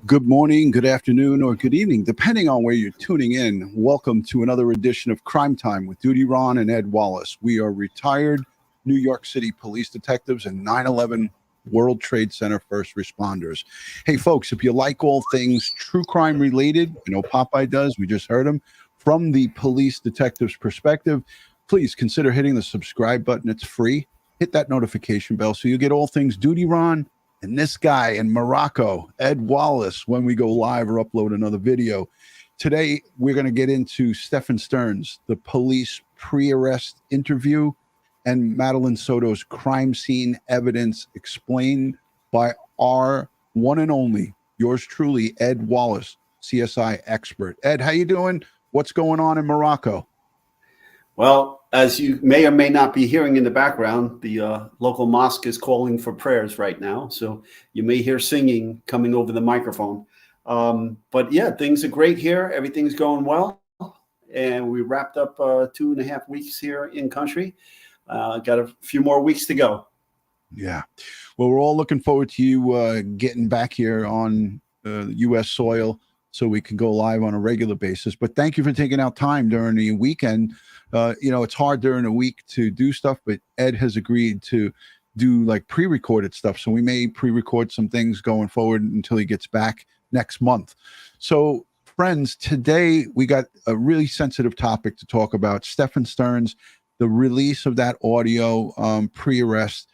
Good morning, good afternoon, or good evening, depending on where you're tuning in. Welcome to another edition of Crime Time with Dutyron and Ed Wallace. We are retired New York City police detectives and 9/11 World Trade Center first responders. Hey, folks, if you like all things true crime related, you know Popeye does, we just heard him, from the police detective's perspective, please consider hitting the subscribe button. It's free. Hit that notification bell so you get all things Dutyron and this guy in Morocco, Ed Wallace, when we go live or upload another video. Today, we're going to get into Stephan Sterns, the police pre-arrest interview, and Madeline Soto's crime scene evidence explained by our one and only, yours truly, Ed Wallace, CSI expert. Ed, how you doing? What's going on in Morocco? Well, as you may or may not be hearing in the background, the local mosque is calling for prayers right now. So you may hear singing coming over the microphone. But yeah, things are great here. Everything's going well. And we wrapped up 2.5 weeks here in country. Got a few more weeks to go. Yeah. Well, we're all looking forward to you getting back here on U.S. soil so we can go live on a regular basis. But thank you for taking out time during the weekend. It's hard during the week to do stuff, but Ed has agreed to do like pre-recorded stuff. So we may pre-record some things going forward until he gets back next month. So friends, today we got a really sensitive topic to talk about. Stephan Sterns, the release of that audio pre-arrest.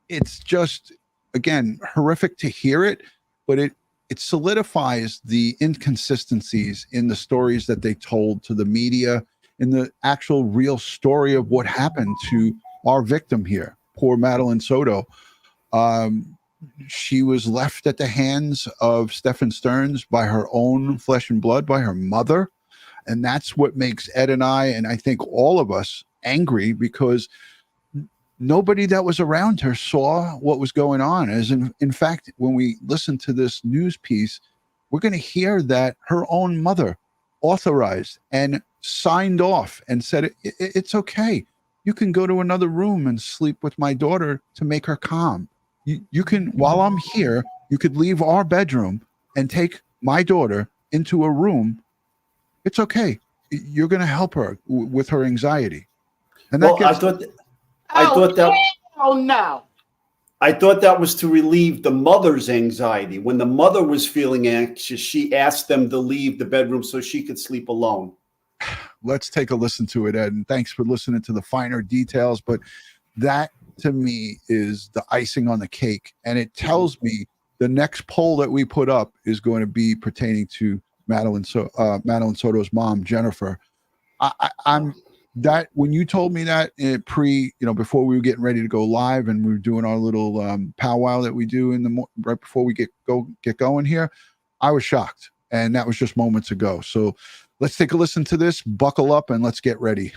It's just, again, horrific to hear it, but it solidifies the inconsistencies in the stories that they told to the media, in the actual real story of what happened to our victim here, poor Madeline Soto. She was left at the hands of Stephan Sterns by her own flesh and blood, by her mother. And that's what makes Ed and I think all of us angry, because nobody that was around her saw what was going on. As in fact, when we listen to this news piece, we're going to hear that her own mother authorized and signed off and said, it's okay. You can go to another room and sleep with my daughter to make her calm. You can, while I'm here, you could leave our bedroom and take my daughter into a room. It's okay. You're going to help her with her anxiety. And that I thought that was to relieve the mother's anxiety. When the mother was feeling anxious, she asked them to leave the bedroom so she could sleep alone. Let's take a listen to it, Ed. And thanks for listening to the finer details. But that, to me, is the icing on the cake. And it tells me the next poll that we put up is going to be pertaining to Madeline Soto's mom, Jennifer. I'm that when you told me that before we were getting ready to go live and we were doing our little powwow that we do in the right before we get going here, I was shocked, and that was just moments ago. So let's take a listen to this, buckle up, and let's get ready.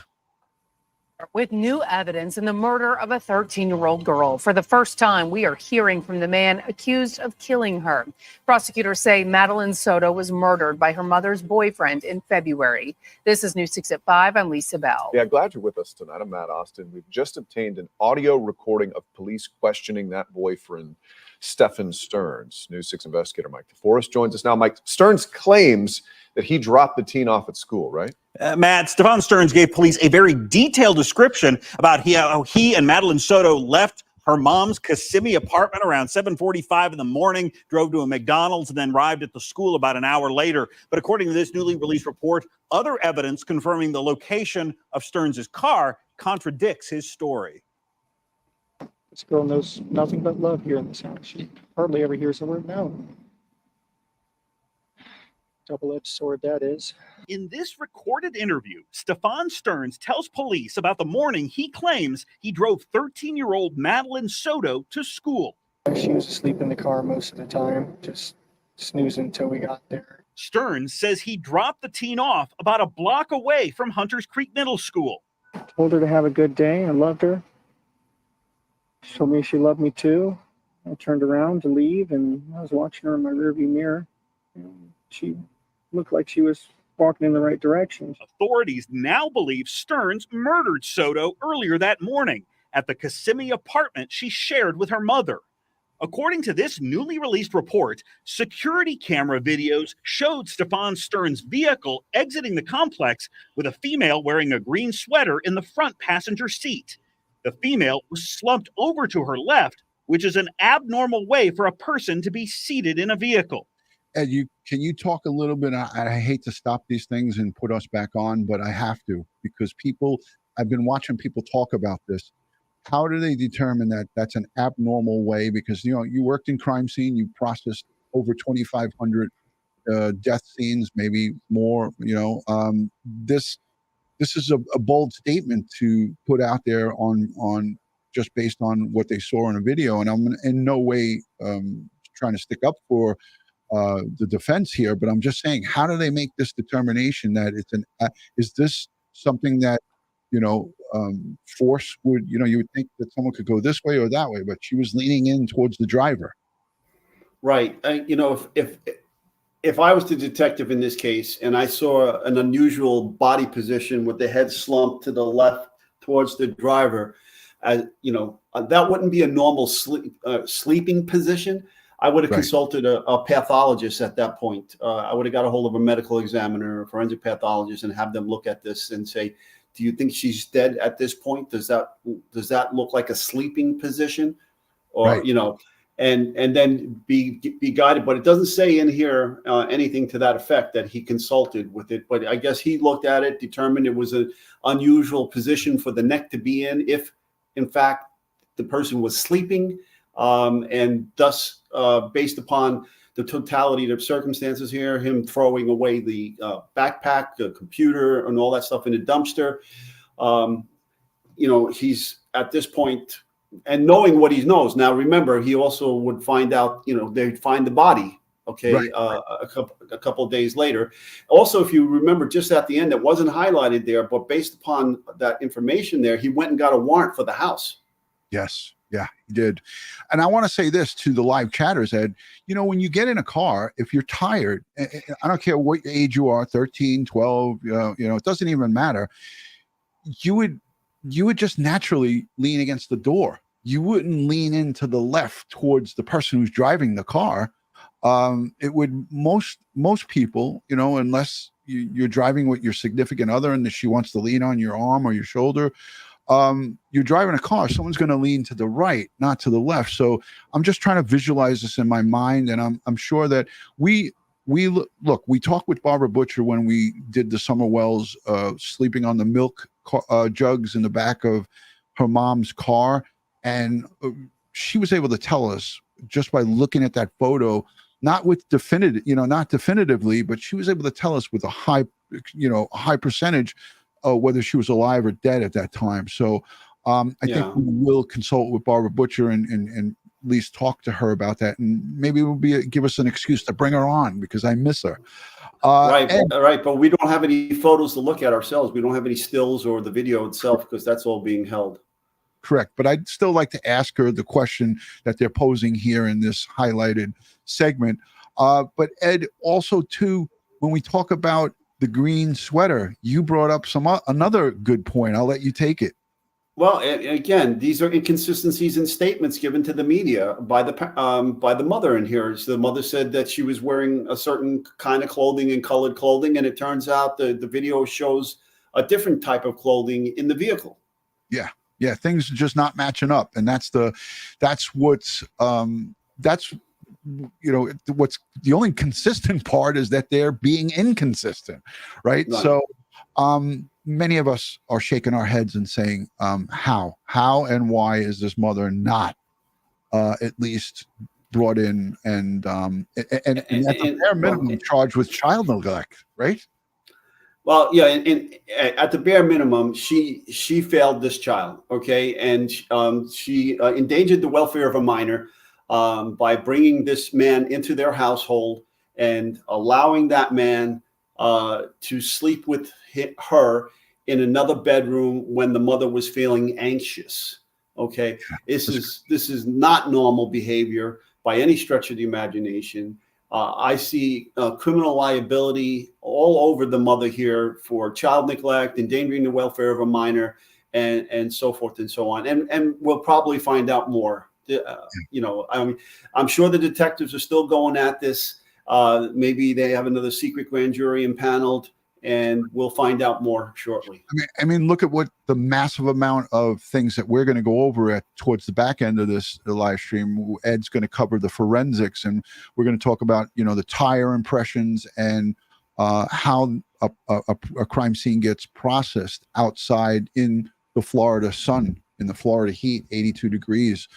With new evidence in the murder of a 13-year-old girl. For the first time, we are hearing from the man accused of killing her. Prosecutors say Madeline Soto was murdered by her mother's boyfriend in February. This is News 6 at 5. I'm Lisa Bell. Yeah, glad you're with us tonight. I'm Matt Austin. We've just obtained an audio recording of police questioning that boyfriend, Stephan Sterns. News 6 investigator Mike DeForest joins us now. Mike, Sterns claims that he dropped the teen off at school, right? Matt, Stephan Sterns gave police a very detailed description about how he and Madeline Soto left her mom's Kissimmee apartment around 7:45 in the morning, drove to a McDonald's, and then arrived at the school about an hour later. But according to this newly released report, other evidence confirming the location of Sterns' car contradicts his story. This girl knows nothing but love here in this house. She hardly ever hears a word no. Double-edged sword that is. In this recorded interview, Stephan Sterns tells police about the morning he claims he drove 13-year-old Madeline Soto to school. She was asleep in the car most of the time, just snoozing until we got there. Sterns says he dropped the teen off about a block away from Hunters Creek Middle School. Told her to have a good day. I loved her. She told me she loved me too. I turned around to leave, and I was watching her in my rearview mirror. She looked like she was walking in the right direction. Authorities now believe Sterns murdered Soto earlier that morning at the Kissimmee apartment she shared with her mother. According to this newly released report, security camera videos showed Stephan Sterns' vehicle exiting the complex with a female wearing a green sweater in the front passenger seat. The female was slumped over to her left, which is an abnormal way for a person to be seated in a vehicle. Ed, can you talk a little bit? I hate to stop these things and put us back on, but I have to, because I've been watching people talk about this. How do they determine that that's an abnormal way? Because, you worked in crime scene, you processed over 2,500 death scenes, maybe more. This is a bold statement to put out there on just based on what they saw in a video. And I'm in no way trying to stick up for the defense here, but I'm just saying, how do they make this determination that it's is this something that, force would, you would think that someone could go this way or that way, but she was leaning in towards the driver. Right. If I was the detective in this case and I saw an unusual body position with the head slumped to the left towards the driver, that wouldn't be a normal sleeping position. I would have consulted a pathologist at that point. I would have got a hold of a medical examiner, a forensic pathologist, and have them look at this and say, do you think she's dead at this point? Does that look like a sleeping position? Or, and then be guided. But it doesn't say in here anything to that effect that he consulted with it. But I guess he looked at it, determined it was an unusual position for the neck to be in if, in fact, the person was sleeping. And thus, based upon the totality of circumstances here, him throwing away the backpack, the computer, and all that stuff in a dumpster, he's at this point, and knowing what he knows. Now, remember, he also would find out, they'd find the body, a couple of days later. Also, if you remember, just at the end, it wasn't highlighted there, but based upon that information there, he went and got a warrant for the house. Yes. Yeah, he did. And I want to say this to the live chatters, Ed, when you get in a car, if you're tired, I don't care what age you are, 13, 12, it doesn't even matter. You would just naturally lean against the door. You wouldn't lean into the left towards the person who's driving the car. It would most people, unless you're driving with your significant other and she wants to lean on your arm or your shoulder, you're driving a car, someone's going to lean to the right, not to the left. So I'm just trying to visualize this in my mind. And I'm sure that we talked with Barbara Butcher when we did the Summer Wells sleeping on the milk jugs in the back of her mom's car. And she was able to tell us just by looking at that photo, not definitively, but she was able to tell us with a high percentage whether she was alive or dead at that time. So I think we will consult with Barbara Butcher and at least talk to her about that. And maybe it will give us an excuse to bring her on because I miss her. Right. But we don't have any photos to look at ourselves. We don't have any stills or the video itself because that's all being held. Correct. But I'd still like to ask her the question that they're posing here in this highlighted segment. But Ed, also too, when we talk about the green sweater, you brought up another good point. I'll let you take it. Well, again, these are inconsistencies in statements given to the media by the mother in here. So the mother said that she was wearing a certain kind of clothing and colored clothing, and it turns out the video shows a different type of clothing in the vehicle. Yeah, things are just not matching up, and that's what's what's the only consistent part is that they're being inconsistent, right? So many of us are shaking our heads and saying, how and why is this mother not at least brought in and at the bare minimum charged with child neglect, right? Well, yeah, and at the bare minimum, she failed this child, okay, and she endangered the welfare of a minor by bringing this man into their household and allowing that man to sleep with her in another bedroom when the mother was feeling anxious. Okay, this is not normal behavior by any stretch of the imagination. I see criminal liability all over the mother here for child neglect, endangering the welfare of a minor, and so forth and so on. And we'll probably find out more You know, I'm sure the detectives are still going at this. Maybe they have another secret grand jury impaneled, and we'll find out more shortly. I mean, look at what the massive amount of things that we're going to go over towards the back end of this live stream. Ed's going to cover the forensics, and we're going to talk about, you know, the tire impressions and how a crime scene gets processed outside in the Florida sun, in the Florida heat, 82 degrees.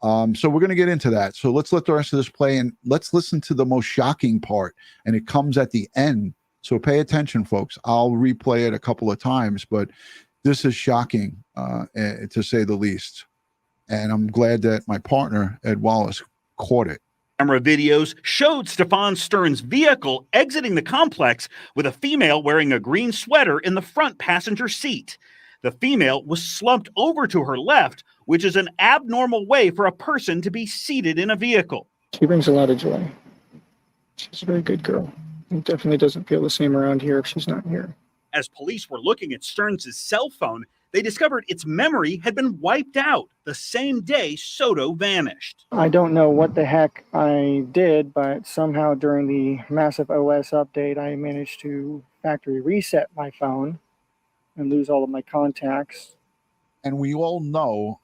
So we're going to get into that. So let's let the rest of this play, and let's listen to the most shocking part, and it comes at the end. So pay attention, folks. I'll replay it a couple of times, but this is shocking, to say the least. And I'm glad that my partner, Ed Wallace, caught it. Camera videos showed Stephan Sterns' vehicle exiting the complex with a female wearing a green sweater in the front passenger seat. The female was slumped over to her left, which is an abnormal way for a person to be seated in a vehicle. She brings a lot of joy. She's a very good girl. It definitely doesn't feel the same around here if she's not here. As police were looking at Sterns' cell phone, they discovered its memory had been wiped out the same day Soto vanished. I don't know what the heck I did, but somehow during the massive OS update, I managed to factory reset my phone and lose all of my contacts. And we all know,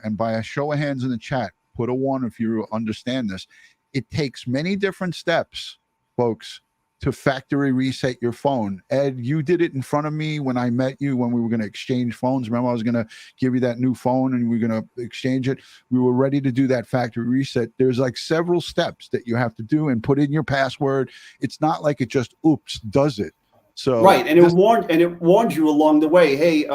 and by a show of hands in the chat, put a 1 if you understand this. It takes many different steps, folks, to factory reset your phone. Ed, you did it in front of me when I met you, when we were going to exchange phones. Remember, I was going to give you that new phone and we were going to exchange it. We were ready to do that factory reset. There's like several steps that you have to do and put in your password. It's not like it just, oops, does it. So right, and it warned you along the way. Hey,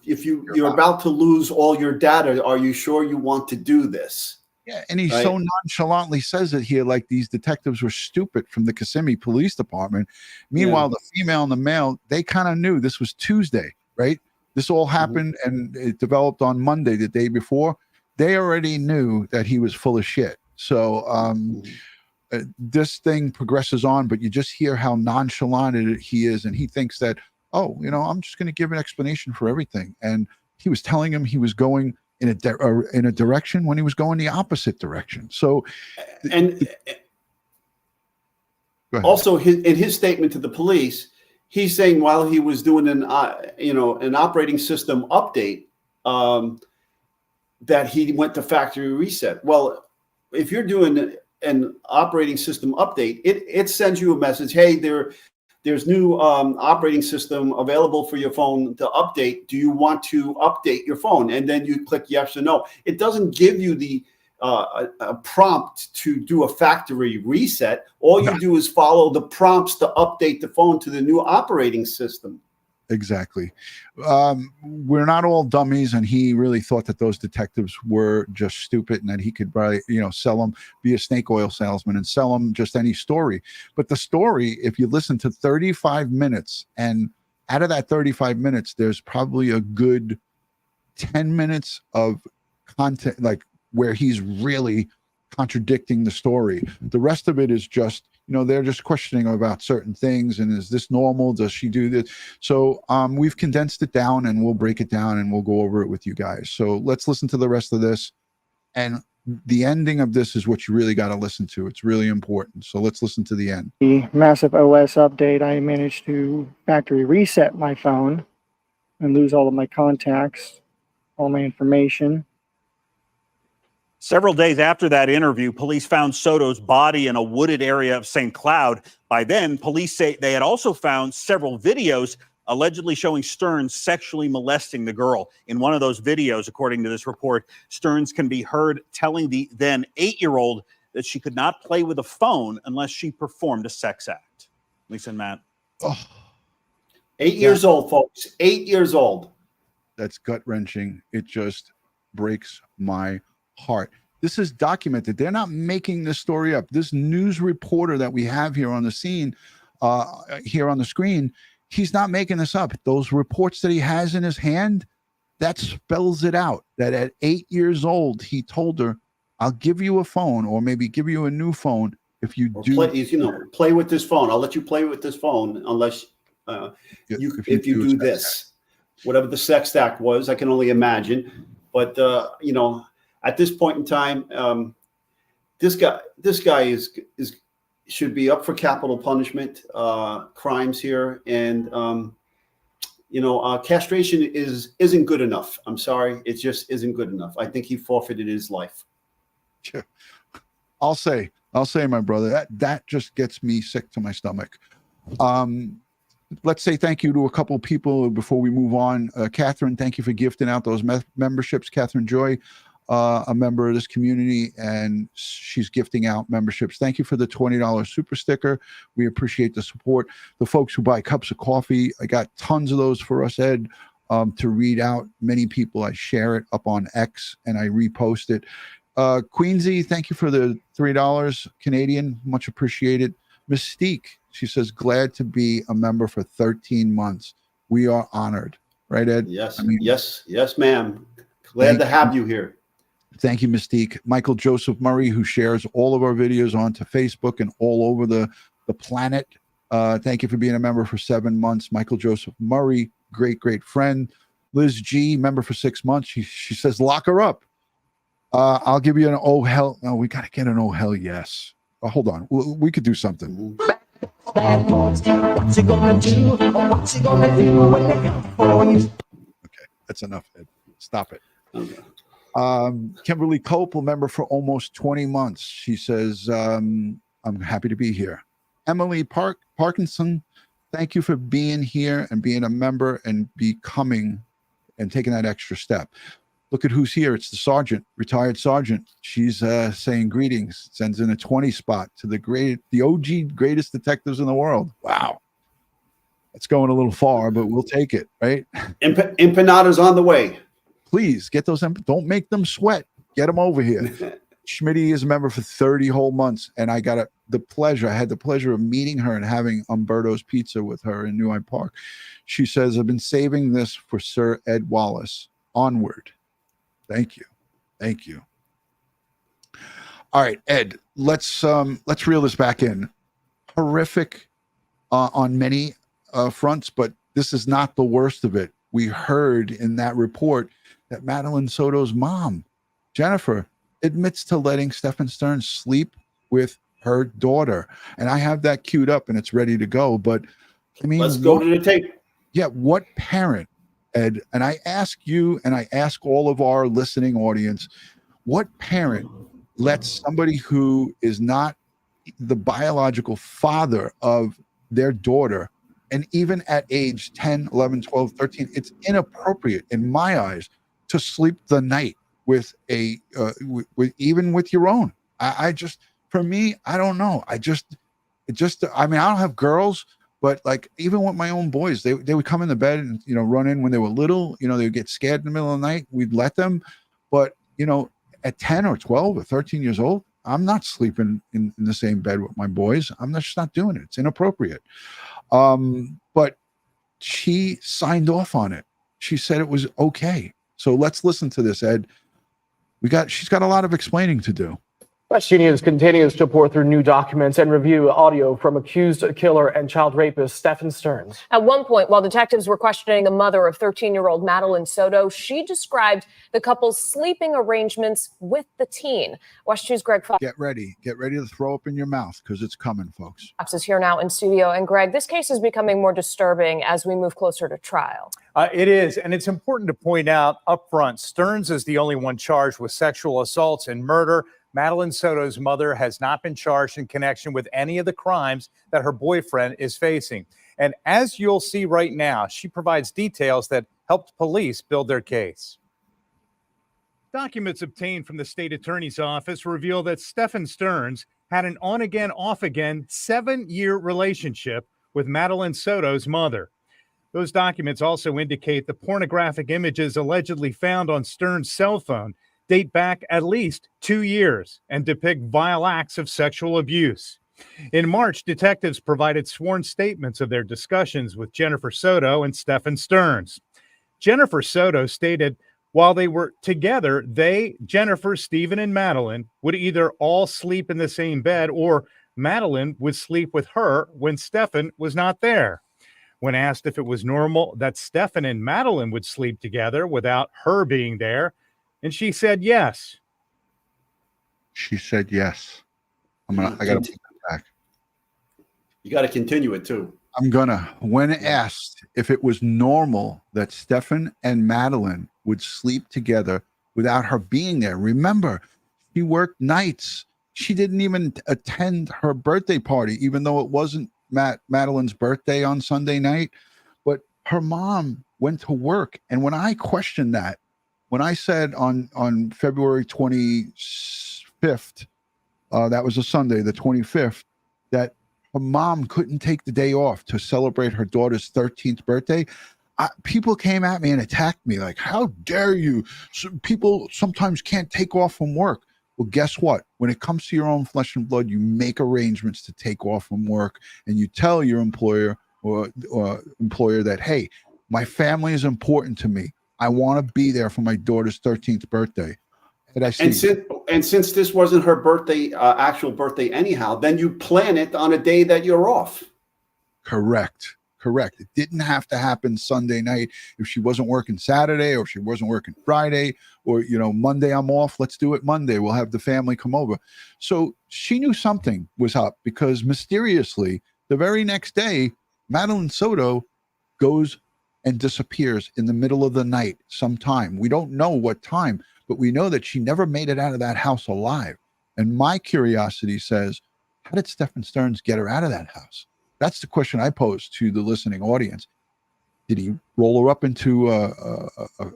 if you're about to lose all your data, are you sure you want to do this? Yeah, and he so nonchalantly says it here, like these detectives were stupid from the Kissimmee Police Department. Meanwhile, the female and the male, they kind of knew this was Tuesday, right? This all happened and it developed on Monday, the day before. They already knew that he was full of shit. So this thing progresses on, but you just hear how nonchalant he is, and he thinks that, oh, you know, I'm just going to give an explanation for everything. And he was telling him he was going in a direction when he was going the opposite direction. So, and also in his statement to the police, he's saying while he was doing an operating system update, that he went to factory reset. Well, if you're doing an operating system update, it sends you a message. Hey, there's new operating system available for your phone to update. Do you want to update your phone? And then you click yes or no. It doesn't give you the a prompt to do a factory reset. All you do is follow the prompts to update the phone to the new operating system. Exactly. We're not all dummies, and he really thought that those detectives were just stupid and that he could probably, sell them, be a snake oil salesman and sell them just any story. But the story, if you listen to 35 minutes, and out of that 35 minutes, there's probably a good 10 minutes of content, like where he's really contradicting the story. The rest of it is just, they're just questioning about certain things. And is this normal? Does she do this? So we've condensed it down, and we'll break it down and we'll go over it with you guys. So let's listen to the rest of this. And the ending of this is what you really got to listen to. It's really important. So let's listen to the end. The massive OS update, I managed to factory reset my phone and lose all of my contacts, all my information. Several days after that interview, police found Soto's body in a wooded area of St. Cloud. By then, police say they had also found several videos allegedly showing Sterns sexually molesting the girl. In one of those videos, according to this report, Sterns can be heard telling the then 8-year-old that she could not play with a phone unless she performed a sex act. Lisa and Matt. Oh, 8 years old, folks. 8 years old. That's gut-wrenching. It just breaks my heart. This is documented. They're not making this story up. This news reporter that we have here on the scene, here on the screen, he's not making this up. Those reports that he has in his hand, that spells it out. That at 8 years old, he told her, "I'll give you a phone, or maybe give you a new phone if you play with this phone. I'll let you play with this phone unless if you do this." Whatever the sex act was, I can only imagine. But at this point in time, this guy is should be up for capital punishment, crimes here, and castration isn't good enough. I'm sorry, it just isn't good enough. I think he forfeited his life. Yeah. I'll say, my brother, that just gets me sick to my stomach. Let's say thank you to a couple of people before we move on. Catherine, thank you for gifting out those memberships. Catherine Joy, a member of this community, and she's gifting out memberships. Thank you for the $20 super sticker. We appreciate the support. The folks who buy cups of coffee, I got tons of those for us, Ed, to read out. Many people, I share it up on X and I repost it. Queensy, thank you for the $3 Canadian. Much appreciated. Mystique, she says, glad to be a member for 13 months. We are honored. Right, Ed? Yes, yes, ma'am. Glad to have you here. Thank you, Mystique. Michael Joseph Murray, who shares all of our videos onto Facebook and all over the planet. Thank you for being a member for 7 months. Michael Joseph Murray, great friend. Liz G, member for 6 months. She says, lock her up. I'll give you an oh hell. No, we got to get an oh hell yes. Hold on. We could do something. What's he gonna do? What's he gonna do when they come for you? Okay, that's enough, Ed. Stop it. Okay. Kimberly Cope, a member for almost 20 months. She says, I'm happy to be here. Emily Parkinson, thank you for being here and being a member and becoming and taking that extra step. Look at who's here. It's the sergeant, retired sergeant. She's saying greetings, sends in a 20 spot to the OG greatest detectives in the world. Wow. That's going a little far, but we'll take it, right? Empanada's on the way. Please get those. Don't make them sweat. Get them over here. Schmitty is a member for 30 whole months, and I had the pleasure of meeting her and having Umberto's Pizza with her in New Hyde Park. She says, I've been saving this for Sir Ed Wallace. Onward. Thank you. All right, Ed, let's reel this back in. Horrific on many fronts, but this is not the worst of it. We heard in that report that Madeline Soto's mom, Jennifer, admits to letting Stephan Sterns sleep with her daughter. And I have that queued up and it's ready to go. But I mean, let's go to the tape. Yeah, what parent, Ed, and I ask you and I ask all of our listening audience, what parent lets somebody who is not the biological father of their daughter, and even at age 10, 11, 12, 13, it's inappropriate in my eyes to sleep the night with even with your own. I just, for me, I don't know. I mean, I don't have girls, but like even with my own boys, they would come in the bed and, run in when they were little, they would get scared in the middle of the night. We'd let them. But, at 10 or 12 or 13 years old, I'm not sleeping in the same bed with my boys. I'm just not doing it. It's inappropriate. But she signed off on it. She said it was okay. So let's listen to this, Ed. She's got a lot of explaining to do. Question News continues to pour through new documents and review audio from accused killer and child rapist Stephan Sterns. At one point, while detectives were questioning the mother of 13-year-old Madeline Soto, she described the couple's sleeping arrangements with the teen. West 2's Greg Fox. Get ready to throw up in your mouth because it's coming, folks. Fox is here now in studio. And Greg, this case is becoming more disturbing as we move closer to trial. It is, and it's important to point out up front, Sterns is the only one charged with sexual assaults and murder. Madeline Soto's mother has not been charged in connection with any of the crimes that her boyfriend is facing. And as you'll see right now, she provides details that helped police build their case. Documents obtained from the state attorney's office reveal that Stephan Sterns had an on-again, off-again 7-year relationship with Madeline Soto's mother. Those documents also indicate the pornographic images allegedly found on Sterns' cell phone date back at least 2 years and depict vile acts of sexual abuse. In March, detectives provided sworn statements of their discussions with Jennifer Soto and Stephan Sterns. Jennifer Soto stated while they were together, Jennifer, Stephen, and Madeline would either all sleep in the same bed or Madeline would sleep with her when Stephan was not there. When asked if it was normal that Stephan and Madeline would sleep together without her being there, and she said yes. She said yes. I got to put that back. You got to continue it too. I'm gonna. When asked if it was normal that Stephan and Madeline would sleep together without her being there, remember, she worked nights. She didn't even attend her birthday party, even though it wasn't Madeline's birthday on Sunday night. But her mom went to work, and when I questioned that, when I said on February 25th, that was a Sunday, the 25th, that her mom couldn't take the day off to celebrate her daughter's 13th birthday, people came at me and attacked me like, how dare you? People sometimes can't take off from work. Well, guess what? When it comes to your own flesh and blood, you make arrangements to take off from work, and you tell your employer or employer that, hey, my family is important to me. I want to be there for my daughter's 13th birthday. And since this wasn't her birthday, actual birthday anyhow, then you plan it on a day that you're off. Correct. It didn't have to happen Sunday night. If she wasn't working Saturday, or if she wasn't working Friday, or, Monday I'm off, let's do it Monday. We'll have the family come over. So she knew something was up, because mysteriously, the very next day, Madeline Soto goes and disappears in the middle of the night sometime. We don't know what time, but we know that she never made it out of that house alive. And my curiosity says, how did Stephan Sterns get her out of that house? That's the question I pose to the listening audience. Did he roll her up into a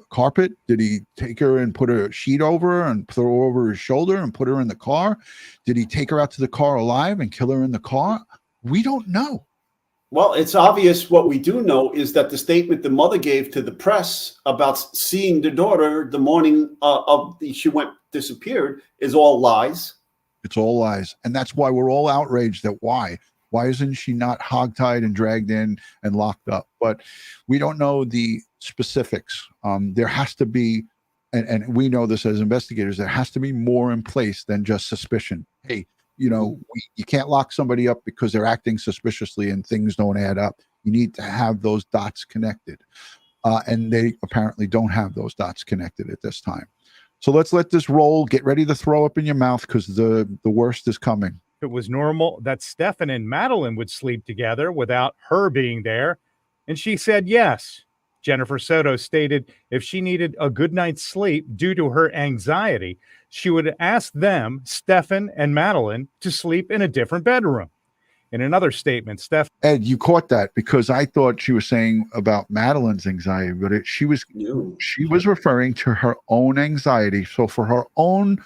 carpet? Did he take her and put a sheet over her and throw her over his shoulder and put her in the car? Did he take her out to the car alive and kill her in the car? We don't know. Well, it's obvious. What we do know is that the statement the mother gave to the press about seeing the daughter the morning she disappeared is all lies. It's all lies. And that's why we're all outraged at why. Why isn't she not hogtied and dragged in and locked up? But we don't know the specifics. There has to be, and we know this as investigators, there has to be more in place than just suspicion. Hey, you can't lock somebody up because they're acting suspiciously and things don't add up. You need to have those dots connected. And they apparently don't have those dots connected at this time. So let's let this roll. Get ready to throw up in your mouth, because the worst is coming. It was normal that Stephan and Madeline would sleep together without her being there, and she said yes. Jennifer Soto stated if she needed a good night's sleep due to her anxiety, she would ask them, Stephan and Madeline, to sleep in a different bedroom. In another statement, Ed, you caught that, because I thought she was saying about Madeline's anxiety, but she was referring to her own anxiety. So for her own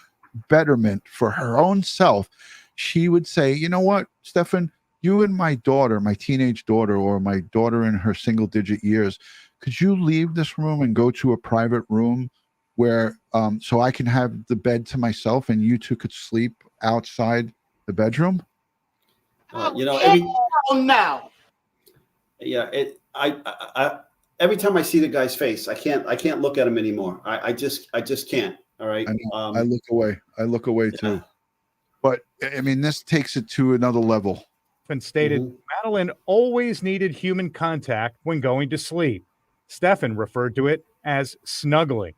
betterment, for her own self, she would say, you know what, Stephan, you and my daughter, my teenage daughter, or my daughter in her single-digit years, could you leave this room and go to a private room where so I can have the bed to myself and you two could sleep outside the bedroom? Now. Yeah, I every time I see the guy's face, I can't look at him anymore. I just can't. All right. I look away. I look away too. But I mean, this takes it to another level. And stated Madeline always needed human contact when going to sleep. Stephan referred to it as snuggling.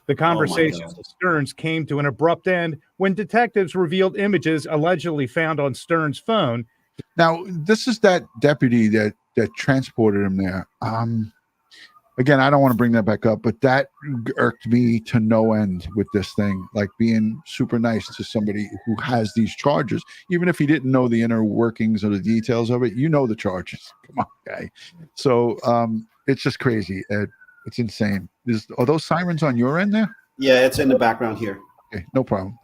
The conversations with Sterns came to an abrupt end when detectives revealed images allegedly found on Sterns' phone. Now, this is that deputy that transported him there. Again, I don't want to bring that back up, but that irked me to no end with this thing, like being super nice to somebody who has these charges, even if he didn't know the inner workings or the details of it. You know the charges. Come on, guy. So it's just crazy, Ed. It's insane. Are those sirens on your end there? Yeah, it's in the background here. Okay, no problem.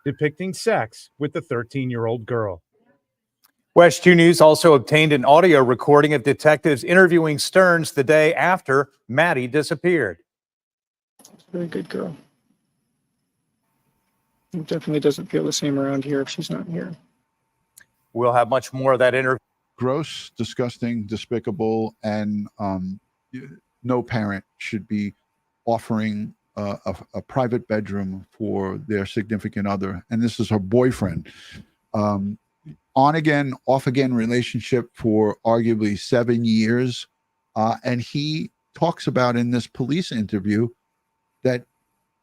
Depicting sex with the 13-year-old girl. West 2 News also obtained an audio recording of detectives interviewing Sterns the day after Maddie disappeared. Very good girl. It definitely doesn't feel the same around here if she's not here. We'll have much more of that interview. Gross, disgusting, despicable, and no parent should be offering a private bedroom for their significant other. And this is her boyfriend. On again, off again relationship for arguably 7 years. And he talks about in this police interview that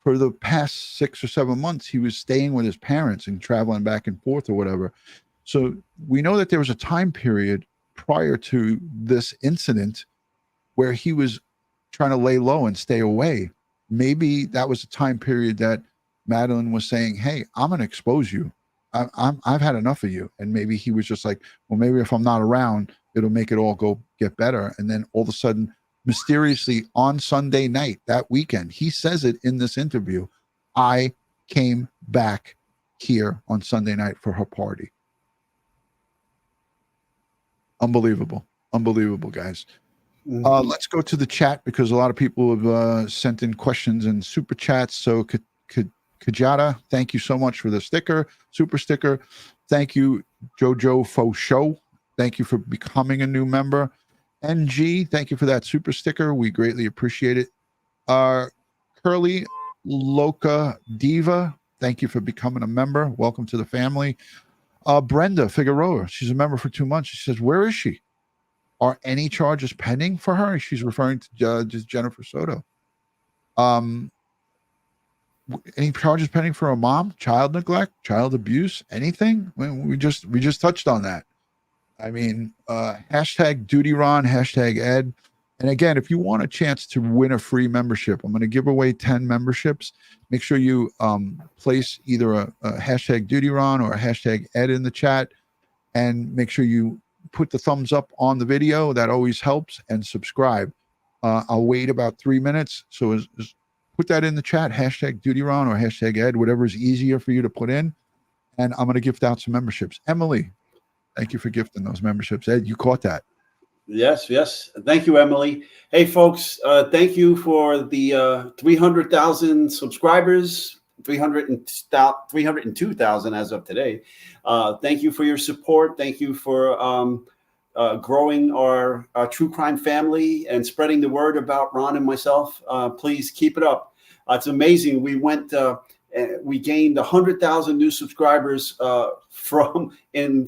for the past 6 or 7 months, he was staying with his parents and traveling back and forth or whatever. So we know that there was a time period prior to this incident where he was trying to lay low and stay away. Maybe that was a time period that Madeline was saying, hey, I'm going to expose you. I've had enough of you. And maybe he was just like, well, maybe if I'm not around, it'll make it all get better. And then all of a sudden, mysteriously on Sunday night, that weekend, he says it in this interview, I came back here on Sunday night for her party. Unbelievable. Unbelievable, guys. Let's go to the chat because a lot of people have sent in questions and super chats. So Kajata, thank you so much for the super sticker. Thank you, Jojo Fo Show. Thank you for becoming a new member. NG, thank you for that super sticker. We greatly appreciate it. Curly Loca Diva, thank you for becoming a member. Welcome to the family. Brenda Figueroa, she's a member for 2 months. She says, where is she? Are any charges pending for her? She's referring to just Jennifer Soto. Any charges pending for her mom? Child neglect, child abuse, anything? We just touched on that. I mean, hashtag Dutyron, hashtag Ed. And again, if you want a chance to win a free membership, I'm going to give away 10 memberships. Make sure you place either a hashtag Dutyron or a hashtag Ed in the chat, and make sure you put the thumbs up on the video. That always helps. And subscribe. I'll wait about 3 minutes. So just put that in the chat, hashtag Dutyron or hashtag Ed, whatever is easier for you to put in. And I'm going to gift out some memberships. Emily, thank you for gifting those memberships. Ed, you caught that. Yes. Thank you, Emily. Hey, folks, thank you for the 300,000 subscribers, 302,000 as of today. Thank you for your support. Thank you for growing our true crime family and spreading the word about Ron and myself. Please keep it up. It's amazing. We gained 100,000 new subscribers in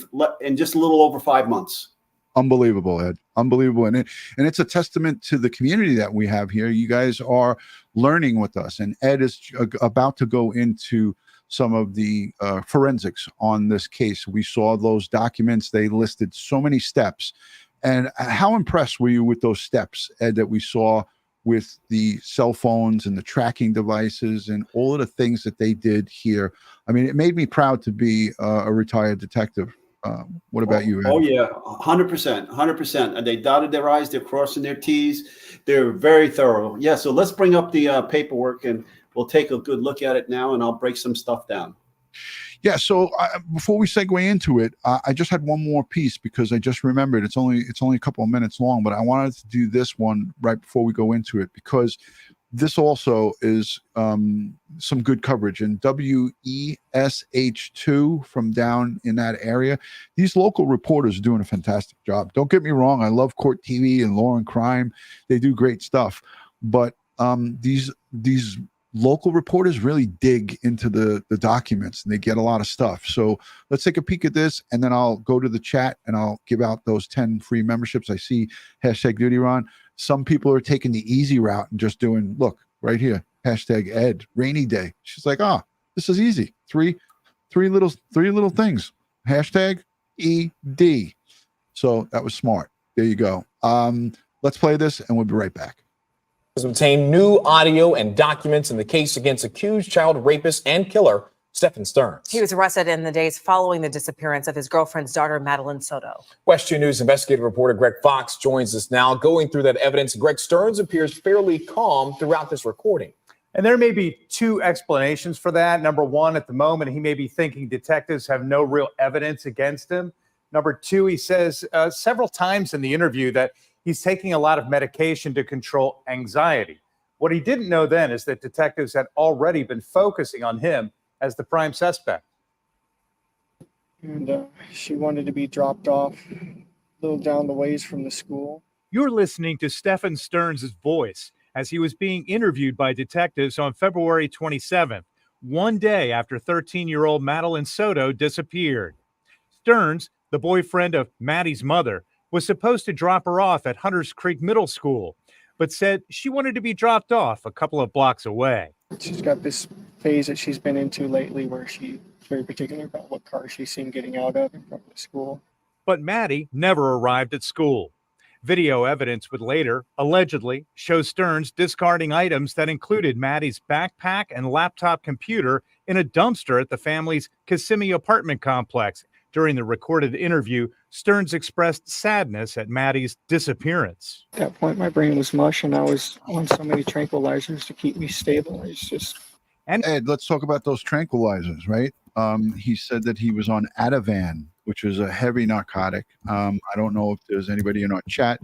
just a little over 5 months. Unbelievable, Ed. Unbelievable. And it's a testament to the community that we have here. You guys are learning with us. And Ed is about to go into some of the forensics on this case. We saw those documents. They listed so many steps. And how impressed were you with those steps, Ed, that we saw with the cell phones and the tracking devices and all of the things that they did here? I mean, it made me proud to be a retired detective. What about you, Ed? Oh, yeah, 100%. And they dotted their I's, they're crossing their T's. They're very thorough. Yeah, so let's bring up the paperwork and we'll take a good look at it now, and I'll break some stuff down. Yeah, so before we segue into it, I just had one more piece because I just remembered it's only a couple of minutes long, but I wanted to do this one right before we go into it because this also is some good coverage. And WESH2 from down in that area, these local reporters are doing a fantastic job. Don't get me wrong. I love Court TV and Law and Crime. They do great stuff. But these local reporters really dig into the documents and they get a lot of stuff. So let's take a peek at this, and then I'll go to the chat and I'll give out those 10 free memberships. I see hashtag Dutyron. Some people are taking the easy route and just doing, look, right here, hashtag Ed, rainy day. She's like, this is easy. Three little things. Hashtag ED. So that was smart. There you go. Let's play this and we'll be right back. Has obtained new audio and documents in the case against accused child rapist and killer Stephan Sterns. He was arrested in the days following the disappearance of his girlfriend's daughter, Madeline Soto. West 2 News investigative reporter Greg Fox joins us now. Going through that evidence, Greg, Sterns appears fairly calm throughout this recording. And there may be two explanations for that. Number one, at the moment, he may be thinking detectives have no real evidence against him. Number two, he says several times in the interview that he's taking a lot of medication to control anxiety. What he didn't know then is that detectives had already been focusing on him as the prime suspect. And she wanted to be dropped off a little down the ways from the school. You're listening to Stephan Sterns' voice as he was being interviewed by detectives on February 27th, one day after 13-year-old Madeline Soto disappeared. Sterns, the boyfriend of Maddie's mother, was supposed to drop her off at Hunters Creek Middle School, but said she wanted to be dropped off a couple of blocks away. She's got this phase that she's been into lately where she's very particular about what car she's seen getting out of in front of the school. But Maddie never arrived at school. Video evidence would later, allegedly, show Sterns discarding items that included Maddie's backpack and laptop computer in a dumpster at the family's Kissimmee apartment complex. During the recorded interview, Sterns expressed sadness at Maddie's disappearance. At that point, my brain was mush, and I was on so many tranquilizers to keep me stable. It's just... And Ed, let's talk about those tranquilizers, right? He said that he was on Ativan, which is a heavy narcotic. I don't know if there's anybody in our chat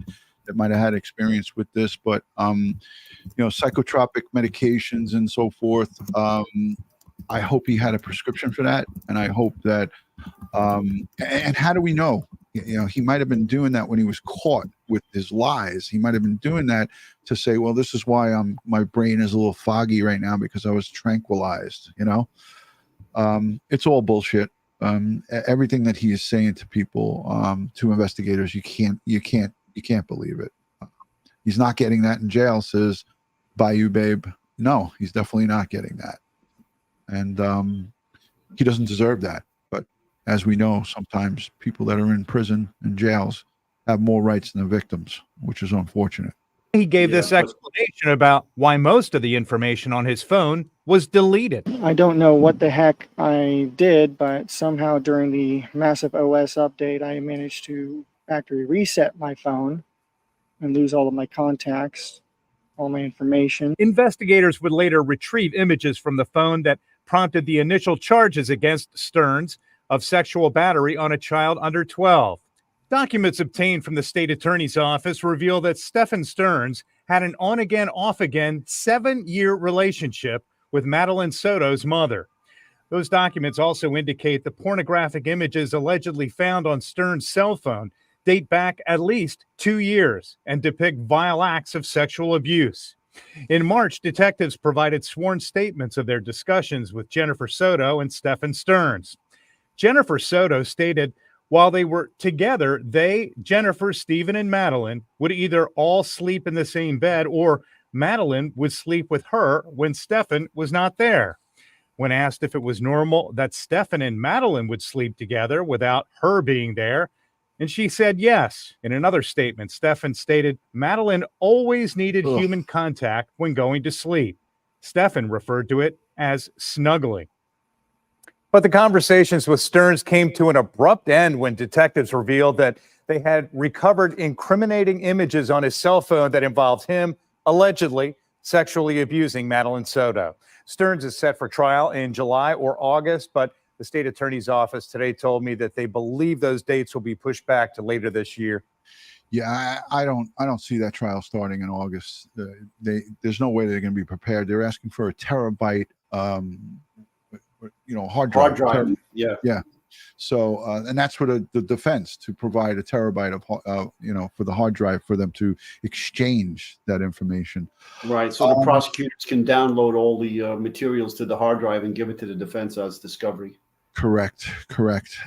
that might have had experience with this, but psychotropic medications and so forth. I hope he had a prescription for that, and I hope that. And how do we know? He might have been doing that when he was caught with his lies. He might have been doing that to say, well, this is why my brain is a little foggy right now because I was tranquilized. It's all bullshit. Everything that he is saying to people, to investigators, you can't believe it. He's not getting that in jail, says Bayou Babe. No, he's definitely not getting that. And he doesn't deserve that. But as we know, sometimes people that are in prison and jails have more rights than the victims, which is unfortunate. He gave this explanation about why most of the information on his phone was deleted. I don't know what the heck I did, but somehow during the massive OS update, I managed to factory reset my phone and lose all of my contacts, all my information. Investigators would later retrieve images from the phone that prompted the initial charges against Sterns of sexual battery on a child under 12. Documents obtained from the state attorney's office reveal that Stephan Sterns had an on-again, off-again 7-year relationship with Madeline Soto's mother. Those documents also indicate the pornographic images allegedly found on Sterns' cell phone date back at least 2 years and depict vile acts of sexual abuse. In March, detectives provided sworn statements of their discussions with Jennifer Soto and Stephan Sterns. Jennifer Soto stated while they were together, Jennifer, Stephen, and Madeline would either all sleep in the same bed or Madeline would sleep with her when Stephan was not there. When asked if it was normal that Stephan and Madeline would sleep together without her being there, and she said yes. In another statement, Stephan stated Madeline always needed human contact when going to sleep. Stephan referred to it as snuggling. But the conversations with Sterns came to an abrupt end when detectives revealed that they had recovered incriminating images on his cell phone that involved him allegedly sexually abusing Madeline Soto. Sterns is set for trial in July or August, but the state attorney's office today told me that they believe those dates will be pushed back to later this year. Yeah, I don't see that trial starting in August. There's no way they're going to be prepared. They're asking for a terabyte, hard drive. Yeah. So, and that's for the defense to provide a terabyte of, for the hard drive for them to exchange that information. Right. So the prosecutors can download all the materials to the hard drive and give it to the defense as discovery. Correct.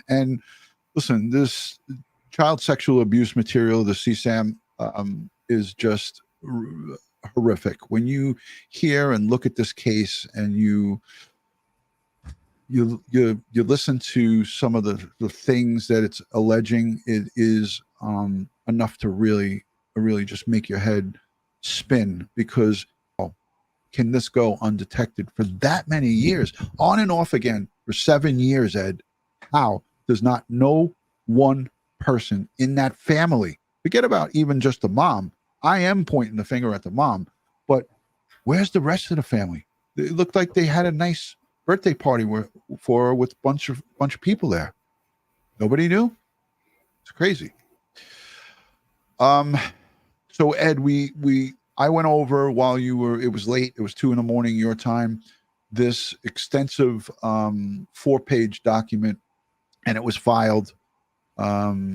And listen, this child sexual abuse material, the CSAM, is just horrific. When you hear and look at this case and you listen to some of the things that it's alleging, it is enough to really just make your head spin, because can this go undetected for that many years, on and off again for 7 years, Ed? How does not no one person in that family, forget about even just the mom, I am pointing the finger at the mom, but where's the rest of the family? It looked like they had a nice birthday party with a bunch of people there. Nobody knew. It's crazy. So Ed, I went over while you were. It was late. It was 2 a.m. your time. This extensive 4-page document, and it was filed about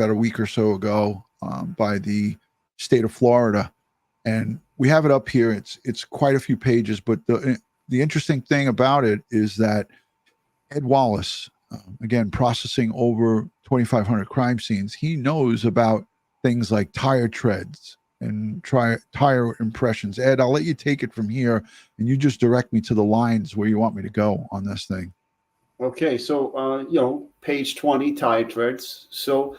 a week or so ago by the state of Florida, and we have it up here. It's quite a few pages, but the interesting thing about it is that Ed Wallace, again, processing over 2,500 crime scenes, he knows about things like tire treads, and tire impressions. Ed, I'll let you take it from here, and you just direct me to the lines where you want me to go on this thing. Okay, so page 20, tire treads. So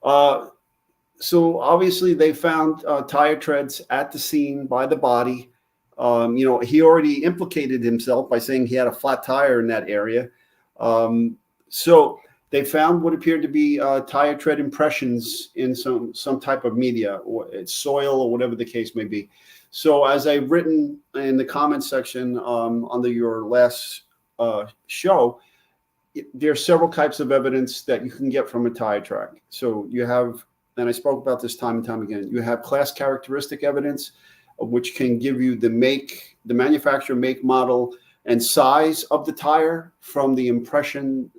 obviously they found tire treads at the scene by the body. He already implicated himself by saying he had a flat tire in that area. So they found what appeared to be tire tread impressions in some type of media, or it's soil or whatever the case may be. So as I've written in the comments section under your last show, there are several types of evidence that you can get from a tire track. So you have, and I spoke about this time and time again, you have class characteristic evidence, which can give you the make, the manufacturer, make, model, and size of the tire from the impression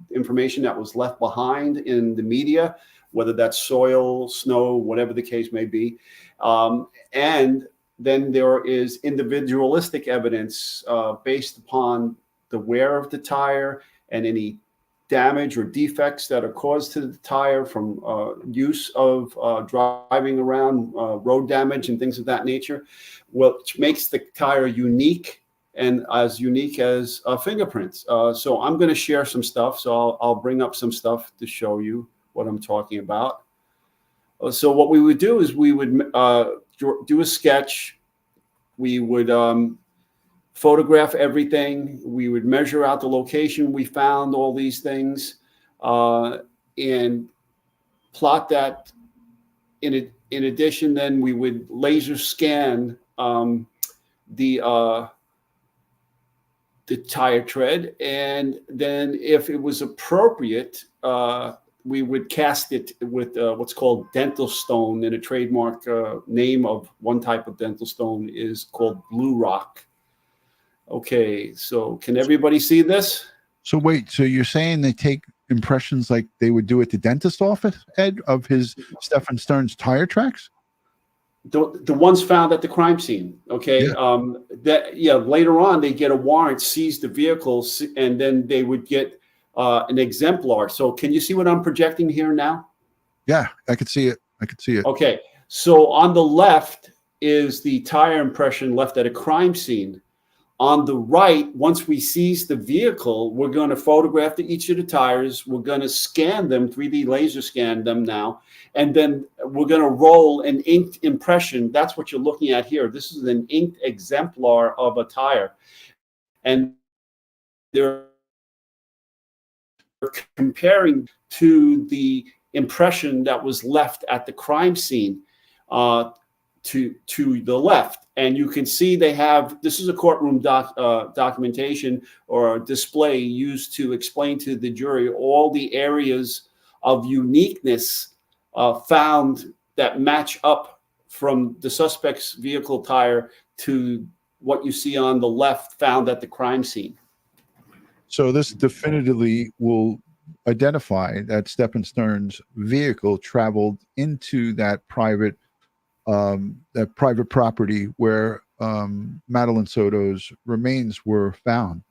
information that was left behind in the media, whether that's soil, snow, whatever the case may be. And then there is individualistic evidence based upon the wear of the tire and any damage or defects that are caused to the tire from use of driving around, road damage and things of that nature, which makes the tire unique and as unique as fingerprints. So I'm going to share some stuff. So I'll bring up some stuff to show you what I'm talking about. So what we would do is we would do a sketch. We would photograph everything. We would measure out the location. We found all these things and plot that. In addition, then we would laser scan the tire tread, and then if it was appropriate, we would cast it with what's called dental stone, and a trademark name of one type of dental stone is called blue rock. Okay, so can everybody see this? So wait, so you're saying they take impressions like they would do at the dentist office, Ed, of his Stephan Sterns tire tracks? The ones found at the crime scene. Okay. Yeah. Later on, they get a warrant, seize the vehicles, and then they would get an exemplar. So can you see what I'm projecting here now? Yeah, I could see it. I could see it. Okay. So on the left is the tire impression left at a crime scene. On the right, once we seize the vehicle, we're going to photograph each of the tires. We're going to scan them, 3D laser scan them now. And then we're going to roll an inked impression. That's what you're looking at here. This is an inked exemplar of a tire. And they're comparing to the impression that was left at the crime scene to the left. And you can see they have, this is a courtroom documentation or display used to explain to the jury all the areas of uniqueness found that match up from the suspect's vehicle tire to what you see on the left found at the crime scene. So this definitively will identify that Stephan Sterns' vehicle traveled into that private property where Madeline Soto's remains were found.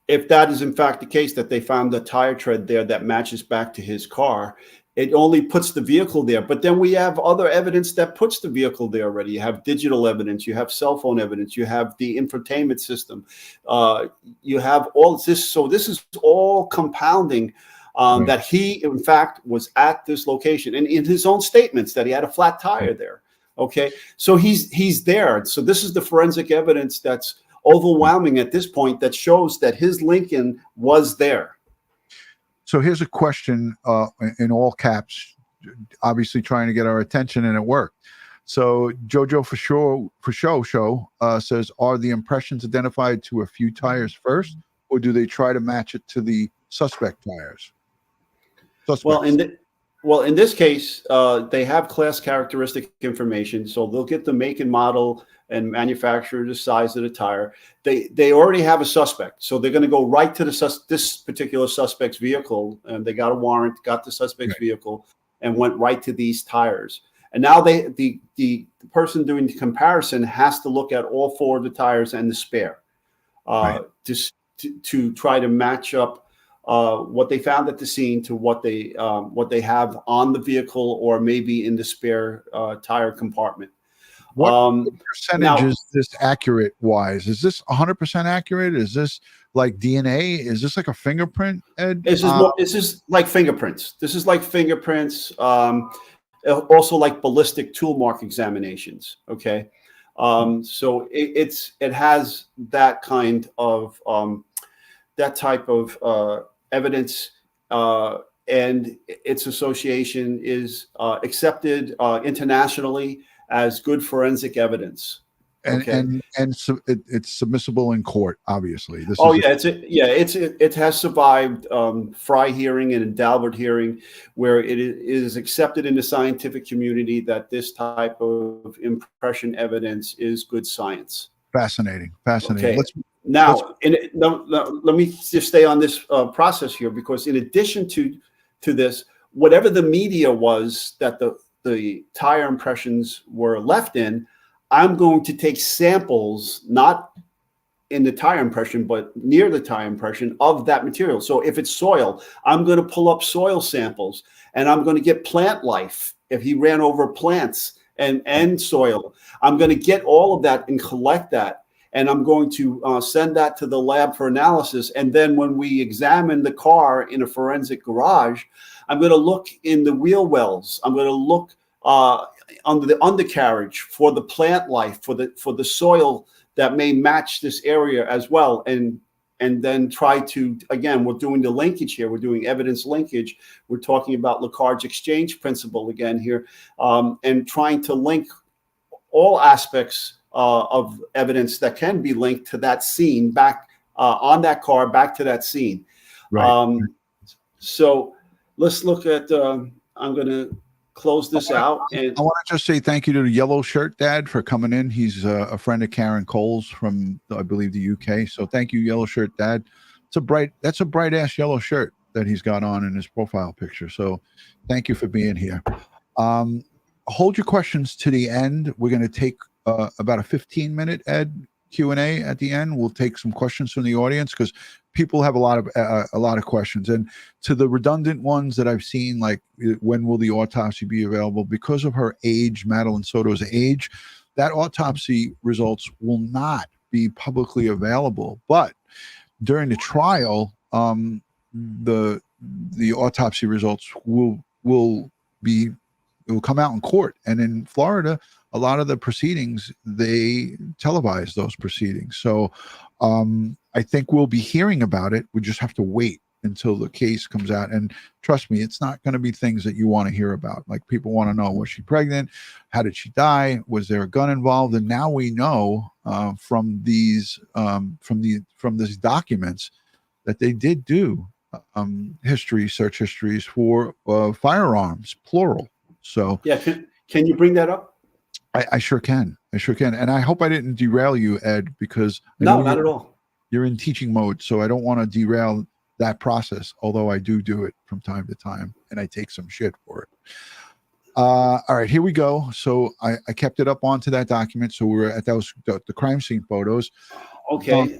If that is in fact the case, that they found the tire tread there that matches back to his car, it only puts the vehicle there. But then we have other evidence that puts the vehicle there already. You have digital evidence, you have cell phone evidence, you have the infotainment system, you have all this. So this is all compounding that he, in fact, was at this location, and in his own statements that he had a flat tire there. Okay, so he's there. So this is the forensic evidence that's overwhelming at this point that shows that his Lincoln was there. So here's a question in all caps, obviously trying to get our attention, and it worked. So Jojo for show says, are the impressions identified to a few tires first, or do they try to match it to the suspect tires? Well, in this case, they have class characteristic information, so they'll get the make and model and manufacturer, the size of the tire. They already have a suspect, so they're going to go right to this particular suspect's vehicle, and they got a warrant, got the suspect's vehicle, and went right to these tires. And now the person doing the comparison has to look at all four of the tires and the spare to try to match up what they found at the scene to what they have on the vehicle or maybe in the spare tire compartment. What percentage now- is this accurate wise? Is this 100% accurate? Is this like DNA? Is this like a fingerprint, Ed? This is like fingerprints. This is like fingerprints. Also like ballistic tool mark examinations. Okay. So it has that kind of that type of evidence, and its association is accepted internationally as good forensic evidence. And so it's submissible in court, obviously. It has survived Fry hearing and Dalbert hearing, where it is accepted in the scientific community that this type of impression evidence is good science. Fascinating. Okay. Let me just stay on this process here, because in addition to this, whatever the media was that the tire impressions were left in, I'm going to take samples, not in the tire impression, but near the tire impression of that material. So if it's soil, I'm going to pull up soil samples, and I'm going to get plant life. If he ran over plants and soil, I'm going to get all of that and collect that. And I'm going to send that to the lab for analysis. And then when we examine the car in a forensic garage, I'm going to look in the wheel wells. I'm going to look under the undercarriage for the plant life, for the soil that may match this area as well, and then try to, again, we're doing the linkage here. We're doing evidence linkage. We're talking about Lecard's exchange principle again here, and trying to link all aspects of evidence that can be linked to that scene back on that car, back to that scene. Right. So let's look at. I'm going to close this out. And I want to just say thank you to the Yellow Shirt Dad for coming in. He's a friend of Karen Cole's from, I believe, the UK. So thank you, Yellow Shirt Dad. That's a bright ass yellow shirt that he's got on in his profile picture. So thank you for being here. Hold your questions to the end. We're going to take about a 15-minute Q&A at the end. We'll take some questions from the audience because people have a lot of questions. And to the redundant ones that I've seen, like when will the autopsy be available? Because of her age, Madeline Soto's age, that autopsy results will not be publicly available. But during the trial, the autopsy results will come out in court. And in Florida, a lot of the proceedings, they televise those proceedings. So I think we'll be hearing about it. We just have to wait until the case comes out. And trust me, it's not going to be things that you want to hear about. Like, people want to know, was she pregnant? How did she die? Was there a gun involved? And now we know from these documents that they did do search histories for firearms, plural. So yeah, can you bring that up? I sure can. And I hope I didn't derail you, Ed, because no, not at all. You're in teaching mode, so I don't want to derail that process, although I do it from time to time, and I take some shit for it. All right, here we go. So I kept it up onto that document. So we're at the crime scene photos. Okay.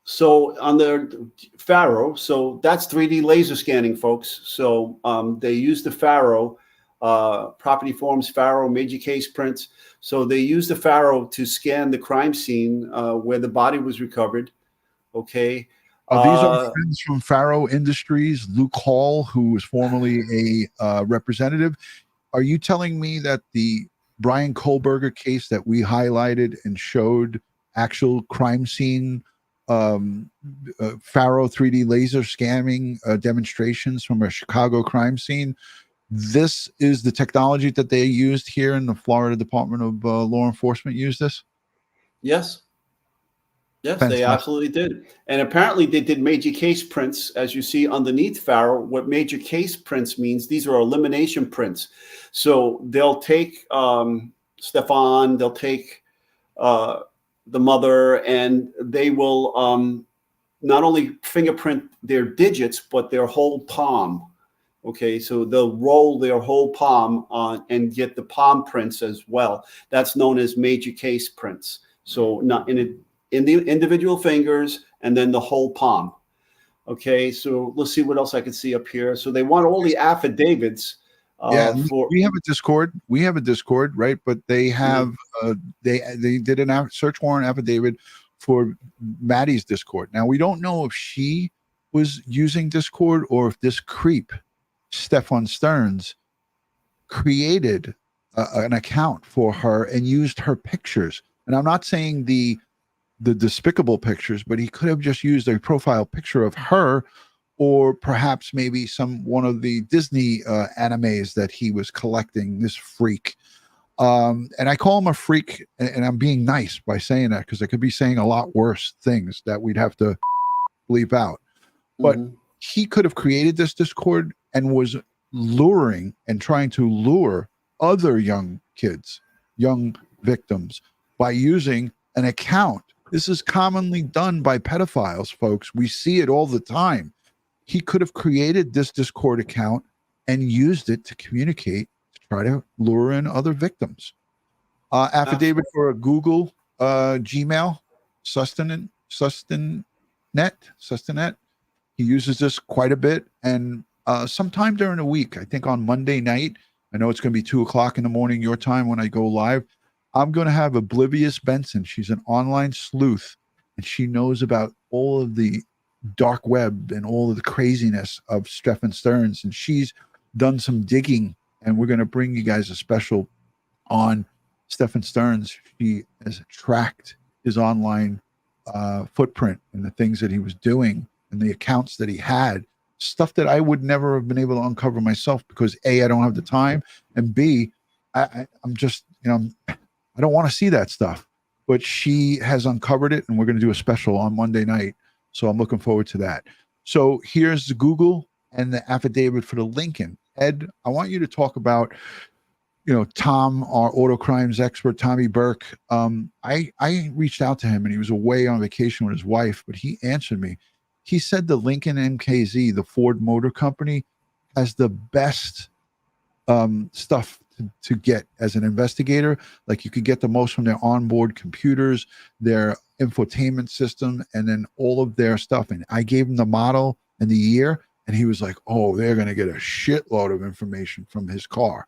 So on the Faro, so that's 3D laser scanning, folks. So they use the Faro, property forms, Faro, major case prints. So they use the Faro to scan the crime scene where the body was recovered. Okay. These are friends from Faro Industries, Luke Hall, who was formerly a representative. Are you telling me that the Brian Kohlberger case that we highlighted and showed actual crime scene Faro 3D laser scanning demonstrations from a Chicago crime scene, this is the technology that they used here in the Florida Department of Law Enforcement? Used this? Yes. Yes, Fantastic. They absolutely did. And apparently they did major case prints, as you see underneath Faro. What major case prints means, these are elimination prints. So they'll take Stephan, they'll take the mother, and they will not only fingerprint their digits, but their whole palm. Okay, so they'll roll their whole palm on and get the palm prints as well. That's known as major case prints. So not in the individual fingers and then the whole palm. Okay, so let's see what else I can see up here. So they want all the affidavits. We have a Discord. We have a Discord, right? But they have they did a search warrant affidavit for Maddie's Discord. Now we don't know if she was using Discord or if this creep, Stephan Sterns, created an account for her and used her pictures. And I'm not saying the despicable pictures, but he could have just used a profile picture of her, or perhaps maybe one of the Disney animes that he was collecting, this freak. And I call him a freak, and I'm being nice by saying that because I could be saying a lot worse things that we'd have to bleep out. But he could have created this Discord and was luring and trying to lure other young kids, young victims, by using an account. This is commonly done by pedophiles, folks. We see it all the time. He could have created this Discord account and used it to communicate, to try to lure in other victims. Affidavit for a Google Gmail, sustenance. He uses this quite a bit. And sometime during the week, I think on Monday night, I know it's going to be 2:00 in the morning, your time when I go live, I'm going to have Oblivious Benson. She's an online sleuth, and she knows about all of the dark web and all of the craziness of Stephan Sterns. And she's done some digging, and we're going to bring you guys a special on Stephan Sterns. She has tracked his online footprint and the things that he was doing and the accounts that he had, stuff that I would never have been able to uncover myself because A, I don't have the time, and B, I'm just, I don't want to see that stuff. But she has uncovered it, and we're going to do a special on Monday night. So I'm looking forward to that. So here's the Google and the affidavit for the Lincoln. Ed, I want you to talk about, Tom, our auto crimes expert, Tommy Burke. I reached out to him, and he was away on vacation with his wife, but he answered me. He said the Lincoln MKZ, the Ford Motor Company, has the best stuff to get as an investigator. Like, you could get the most from their onboard computers, their infotainment system, and then all of their stuff. And I gave him the model and the year, and he was like, oh, they're going to get a shitload of information from his car.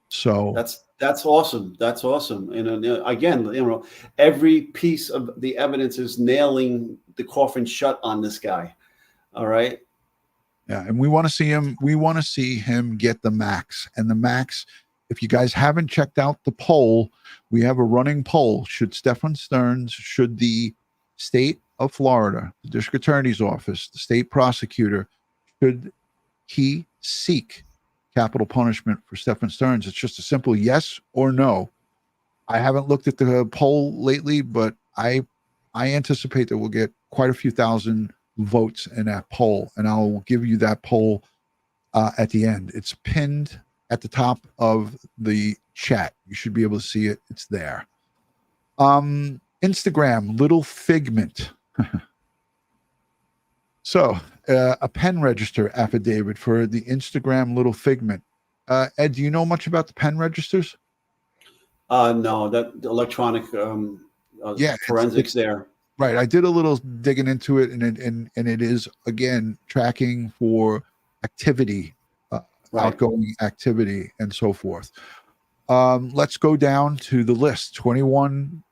So that's awesome. That's awesome. And again, every piece of the evidence is nailing the coffin shut on this guy. All right. Yeah, and we want to see him. We want to see him get the max. And the max, if you guys haven't checked out the poll, we have a running poll. Should Stephan Sterns, should the state of Florida, the district attorney's office, the state prosecutor, should he seek capital punishment for Stephan Sterns? It's just a simple yes or no. I haven't looked at the poll lately, but I anticipate that we'll get quite a few thousand votes in that poll, and I'll give you that poll at the end. It's pinned at the top of the chat. You should be able to see it. It's there. Instagram, Little Figment. So a pen register affidavit for the Instagram Little Figment. Ed, do you know much about the pen registers? No, that electronic forensics there. Right. I did a little digging into it, and it is, again, tracking for activity, outgoing activity, and so forth. Let's go down to the list. 21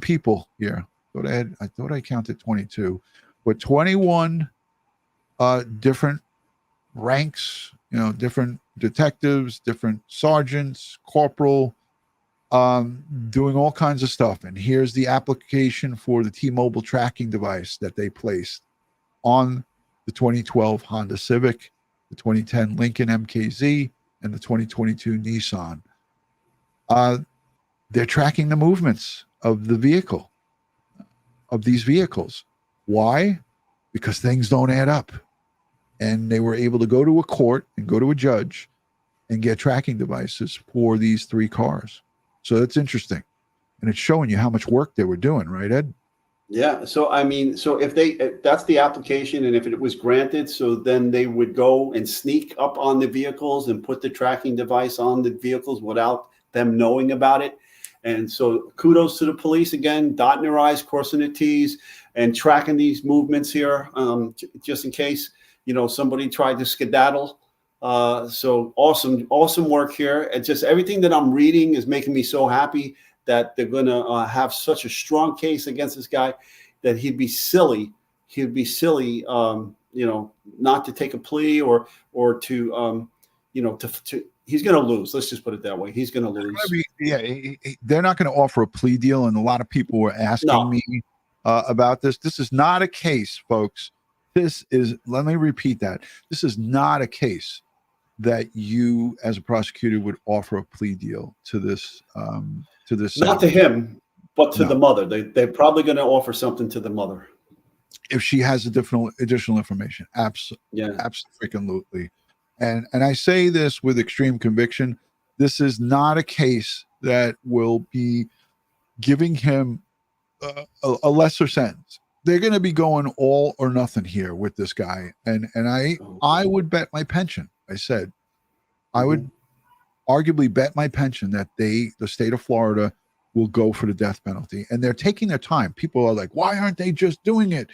people here. Go ahead. I thought I counted 22, but 21 different ranks, different detectives, different sergeants, corporal, doing all kinds of stuff. And here's the application for the T-Mobile tracking device that they placed on the 2012 Honda Civic, the 2010 Lincoln MKZ, and the 2022 Nissan. They're tracking the movements of the vehicle, of these vehicles. Why? Because things don't add up. And they were able to go to a court and go to a judge and get tracking devices for these 3 cars. So that's interesting. And it's showing you how much work they were doing, right, Ed? Yeah. So, if that's the application, and if it was granted, so then they would go and sneak up on the vehicles and put the tracking device on the vehicles without them knowing about it. And so kudos to the police again, dotting their I's, crossing their T's, and tracking these movements here, just in case, somebody tried to skedaddle. So awesome work here. And just everything that I'm reading is making me so happy that they're going to have such a strong case against this guy that he'd be silly, not to take a plea or to he's going to lose. Let's just put it that way. He's going to lose. They're not going to offer a plea deal. And a lot of people were asking me about this. This is not a case, folks. Let me repeat that. This is not a case that you as a prosecutor would offer a plea deal to this. Not to him, but to the mother. They're probably going to offer something to the mother. If she has additional information. Absolutely. And I say this with extreme conviction. This is not a case that will be giving him a lesser sentence. They're going to be going all or nothing here with this guy. And I would bet my pension. I said, I would arguably bet my pension that the state of Florida will go for the death penalty. And they're taking their time. People are like, why aren't they just doing it?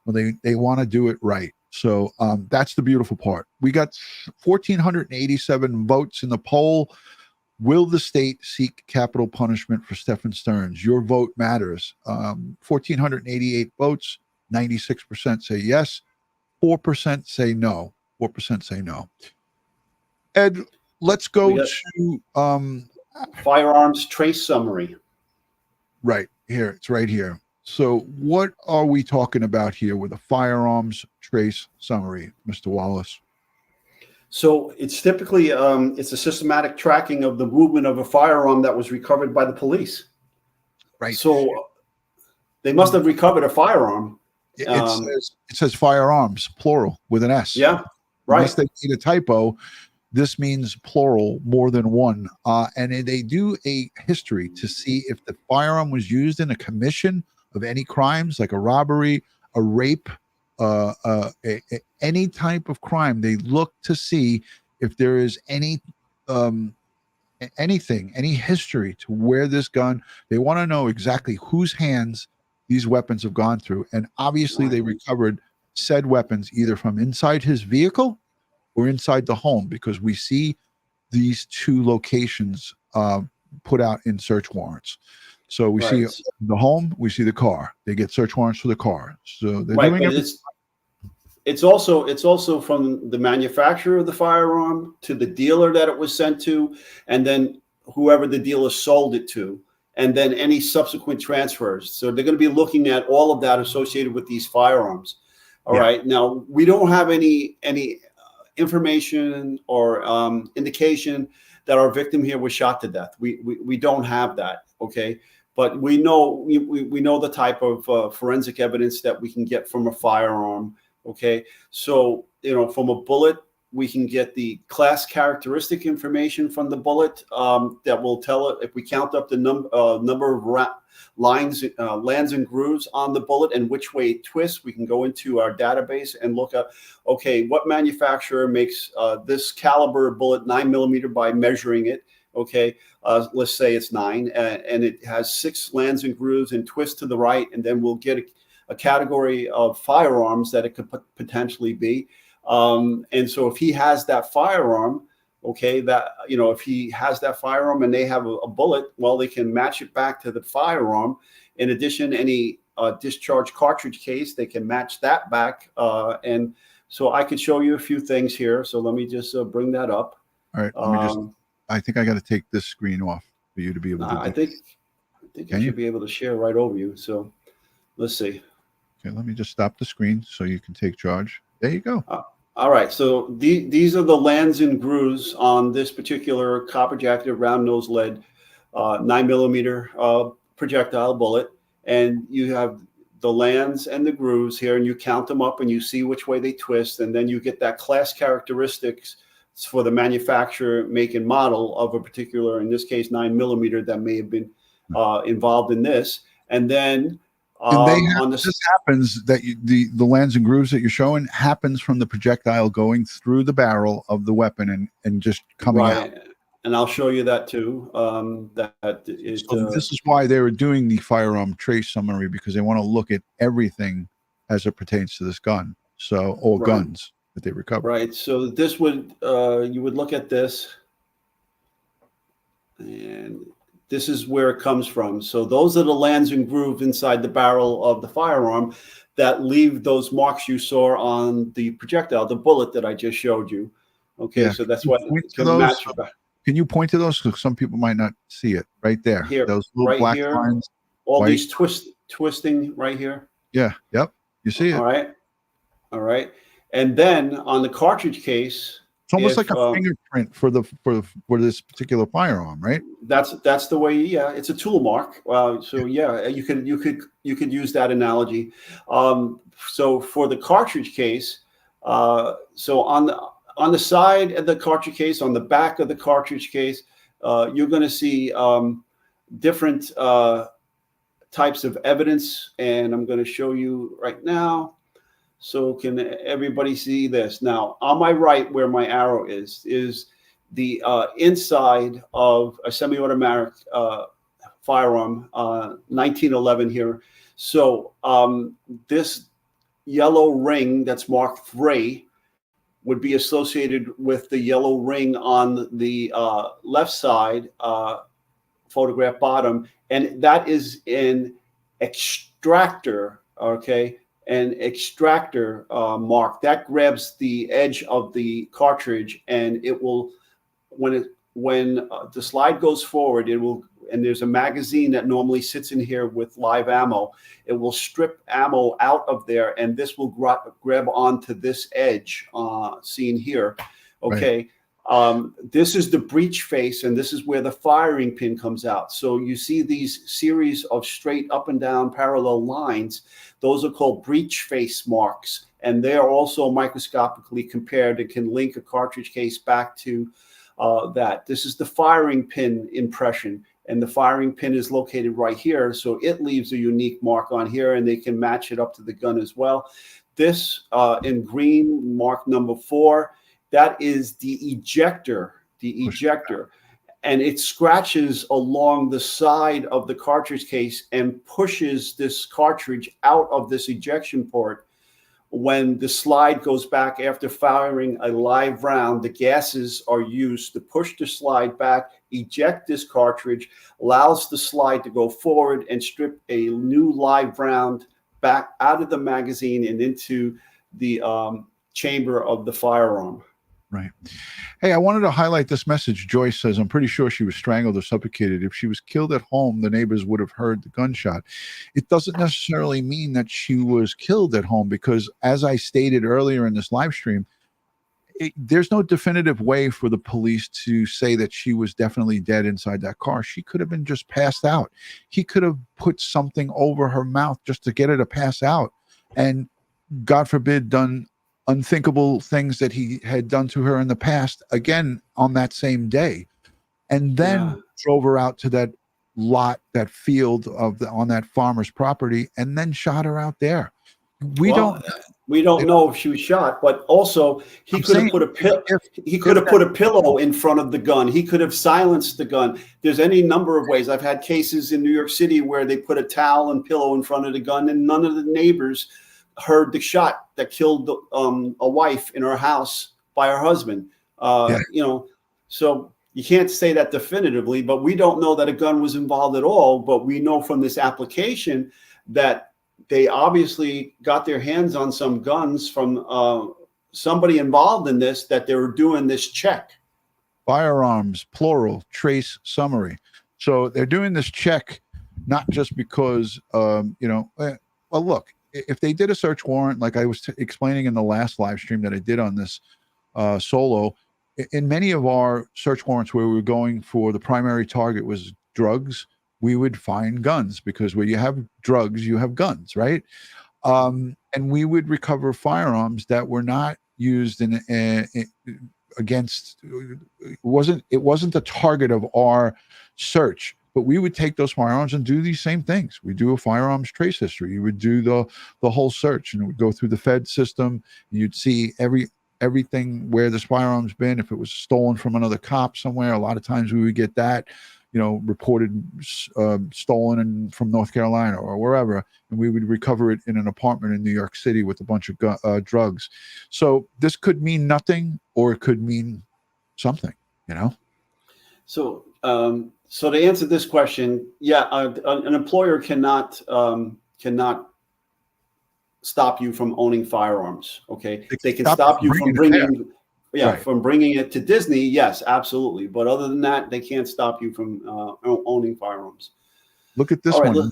Well, they want to do it right. So that's the beautiful part. We got 1,487 votes in the poll. Will the state seek capital punishment for Stephan Sterns? Your vote matters. 1,488 votes, 96% say yes, 4% say no. 4% say no. Ed, let's go to firearms trace summary. Right here. It's right here. So what are we talking about here with a firearms trace summary, Mr. Wallace? So it's typically it's a systematic tracking of the movement of a firearm that was recovered by the police. Right. So they must have recovered a firearm. It says firearms, plural, with an S. Yeah, right. Unless they made a typo, this means plural, more than one. And they do a history to see if the firearm was used in a commission of any crimes, like a robbery, a rape, any type of crime. They look to see if there is any history to where this gun. They want to know exactly whose hands these weapons have gone through. And obviously they recovered said weapons either from inside his vehicle or inside the home, because we see these two locations put out in search warrants. So we see the home, we see the car. They get search warrants for the car. So they're doing everything. It's also from the manufacturer of the firearm to the dealer that it was sent to, and then whoever the dealer sold it to, and then any subsequent transfers. So they're going to be looking at all of that associated with these firearms. All right. Now, we don't have any information or indication that our victim here was shot to death. We don't have that. Okay. But we know the type of forensic evidence that we can get from a firearm. Okay. So, from a bullet, we can get the class characteristic information from the bullet that will tell it, if we count up the number of lands and grooves on the bullet and which way it twists, we can go into our database and look at, okay, what manufacturer makes this caliber bullet 9mm by measuring it. Okay, let's say it's 9 and it has 6 lands and grooves and twists to the right, and then we'll get a category of firearms that it could potentially be. And so if he has that firearm, okay, that, if he has that firearm and they have a bullet, well, they can match it back to the firearm. In addition, any discharge cartridge case, they can match that back. And so I could show you a few things here. So let me just bring that up. All right. I think I got to take this screen off for you to be able to. I think you should be able to share right over you. So let's see. Okay, let me just stop the screen so you can take charge. There you go. All right. So these are the lands and grooves on this particular copper jacketed round nose lead 9mm projectile bullet. And you have the lands and the grooves here, and you count them up and you see which way they twist. And then you get that class characteristics for the manufacturer, make, and model of a particular, in this case, 9mm that may have been involved in this. And then this happens that the lands and grooves that you're showing happens from the projectile going through the barrel of the weapon and just coming out. and I'll show you that too. So this is why they were doing the firearm trace summary, because they want to look at everything as it pertains to this gun. So, or Right. guns that they recover. Right. So this would, you would look at this, and this is where it comes from. So those are the lands and grooves inside the barrel of the firearm that leave those marks you saw on the projectile, the bullet that I just showed you. Okay, Yeah. so that's Can what you point it's to going to those? match. Can you point to those? Because some people might not see it right there. Here, Those little right black here, lines. all white. these twisting right here. Yeah. Yep. You see it. All right. All right. And then on the cartridge case, It's almost if, like a fingerprint for this particular firearm, right? that's the way. Yeah, it's a tool mark. So yeah, you could use that analogy. So for the cartridge case, so on the side of the cartridge case, on the back of the cartridge case, you're going to see different types of evidence, and I'm going to show you right now. So can everybody see this? Now, on my right, where my arrow is the inside of a semi-automatic firearm, 1911 here. So this yellow ring that's marked 3 would be associated with the yellow ring on the left side, photograph bottom, and that is an extractor, okay? An extractor mark that grabs the edge of the cartridge, and it will, when the slide goes forward, it will, and there's a magazine that normally sits in here with live ammo. It will strip ammo out of there, and this will grab onto this edge seen here. Okay. Right. This is the breech face, and this is where the firing pin comes out. So you see these series of straight up and down parallel lines. Those are called breech face marks, and they are also microscopically compared and can link a cartridge case back to that. This is the firing pin impression, and the firing pin is located right here. So it leaves a unique mark on here, and they can match it up to the gun as well. This in green, mark number 4, that is the ejector, and it scratches along the side of the cartridge case and pushes this cartridge out of this ejection port. When the slide goes back after firing a live round, the gases are used to push the slide back, eject this cartridge, allows the slide to go forward and strip a new live round back out of the magazine and into the chamber of the firearm. Right. Hey, I wanted to highlight this message. Joyce says, I'm pretty sure she was strangled or suffocated. If she was killed at home, the neighbors would have heard the gunshot. It doesn't necessarily mean that she was killed at home, because as I stated earlier in this live stream, there's no definitive way for the police to say that she was definitely dead inside that car. She could have been just passed out. He could have put something over her mouth just to get her to pass out, and God forbid done unthinkable things that he had done to her in the past again on that same day, and then drove her out to that lot, that field on that farmer's property, and then shot her out there. We don't know if she was shot, but also he could have put a pillow in front of the gun. He could have silenced the gun. There's any number of ways. I've had cases in New York City where they put a towel and pillow in front of the gun, and none of the neighbors heard the shot that killed a wife in her house by her husband. You know, so you can't say that definitively, but we don't know that a gun was involved at all. But we know from this application that they obviously got their hands on some guns from somebody involved in this, that they were doing this check. Firearms, plural, trace summary. So they're doing this check, not just because, you know, well, look, if they did a search warrant, like I was explaining in the last live stream that I did on this solo, in many of our search warrants where we were going for the primary target was drugs, we would find guns, because where you have drugs, you have guns, right? And we would recover firearms that were not used against. It wasn't the target of our search. But we would take those firearms and do these same things. We do a firearms trace history. You would do the whole search, and it would go through the Fed system. And you'd see everything where this firearm's been. If it was stolen from another cop somewhere, a lot of times we would get that, reported stolen from North Carolina or wherever, and we would recover it in an apartment in New York City with a bunch of drugs. So this could mean nothing, or it could mean something, So, so to answer this question, yeah, an employer cannot stop you from owning firearms. Okay, they can stop you from bringing. Yeah, right. From bringing it to Disney, yes, absolutely. But other than that, they can't stop you from owning firearms. Look at this one.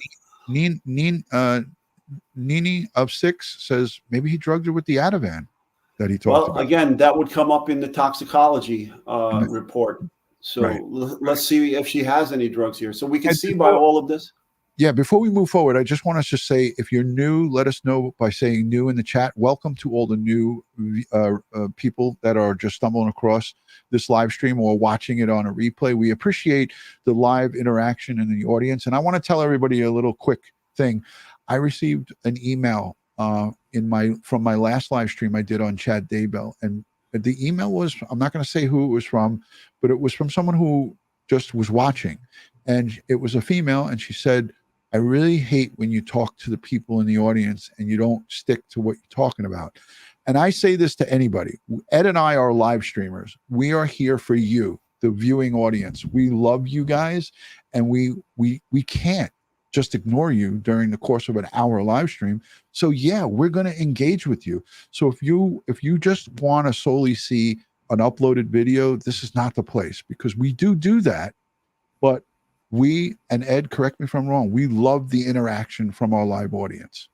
Nini of 6 says maybe he drugged her with the Ativan that he talked about. Well, again, that would come up in the toxicology report. So right. Let's see if she has any drugs here. So we can see by all of this. Yeah, before we move forward, I just want us to say, if you're new, let us know by saying new in the chat. Welcome to all the new people that are just stumbling across this live stream or watching it on a replay. We appreciate the live interaction in the audience. And I want to tell everybody a little quick thing. I received an email from my last live stream I did on Chad Daybell. And the email was, I'm not going to say who it was from, but it was from someone who just was watching. And it was a female, and she said, I really hate when you talk to the people in the audience and you don't stick to what you're talking about. And I say this to anybody. Ed and I are live streamers. We are here for you, the viewing audience. We love you guys, and we can't just ignore you during the course of an hour live stream. So yeah, we're going to engage with you. So if you just want to solely see an uploaded video, this is not the place, because we do that. But we, and Ed, correct me if I'm wrong, we love the interaction from our live audience.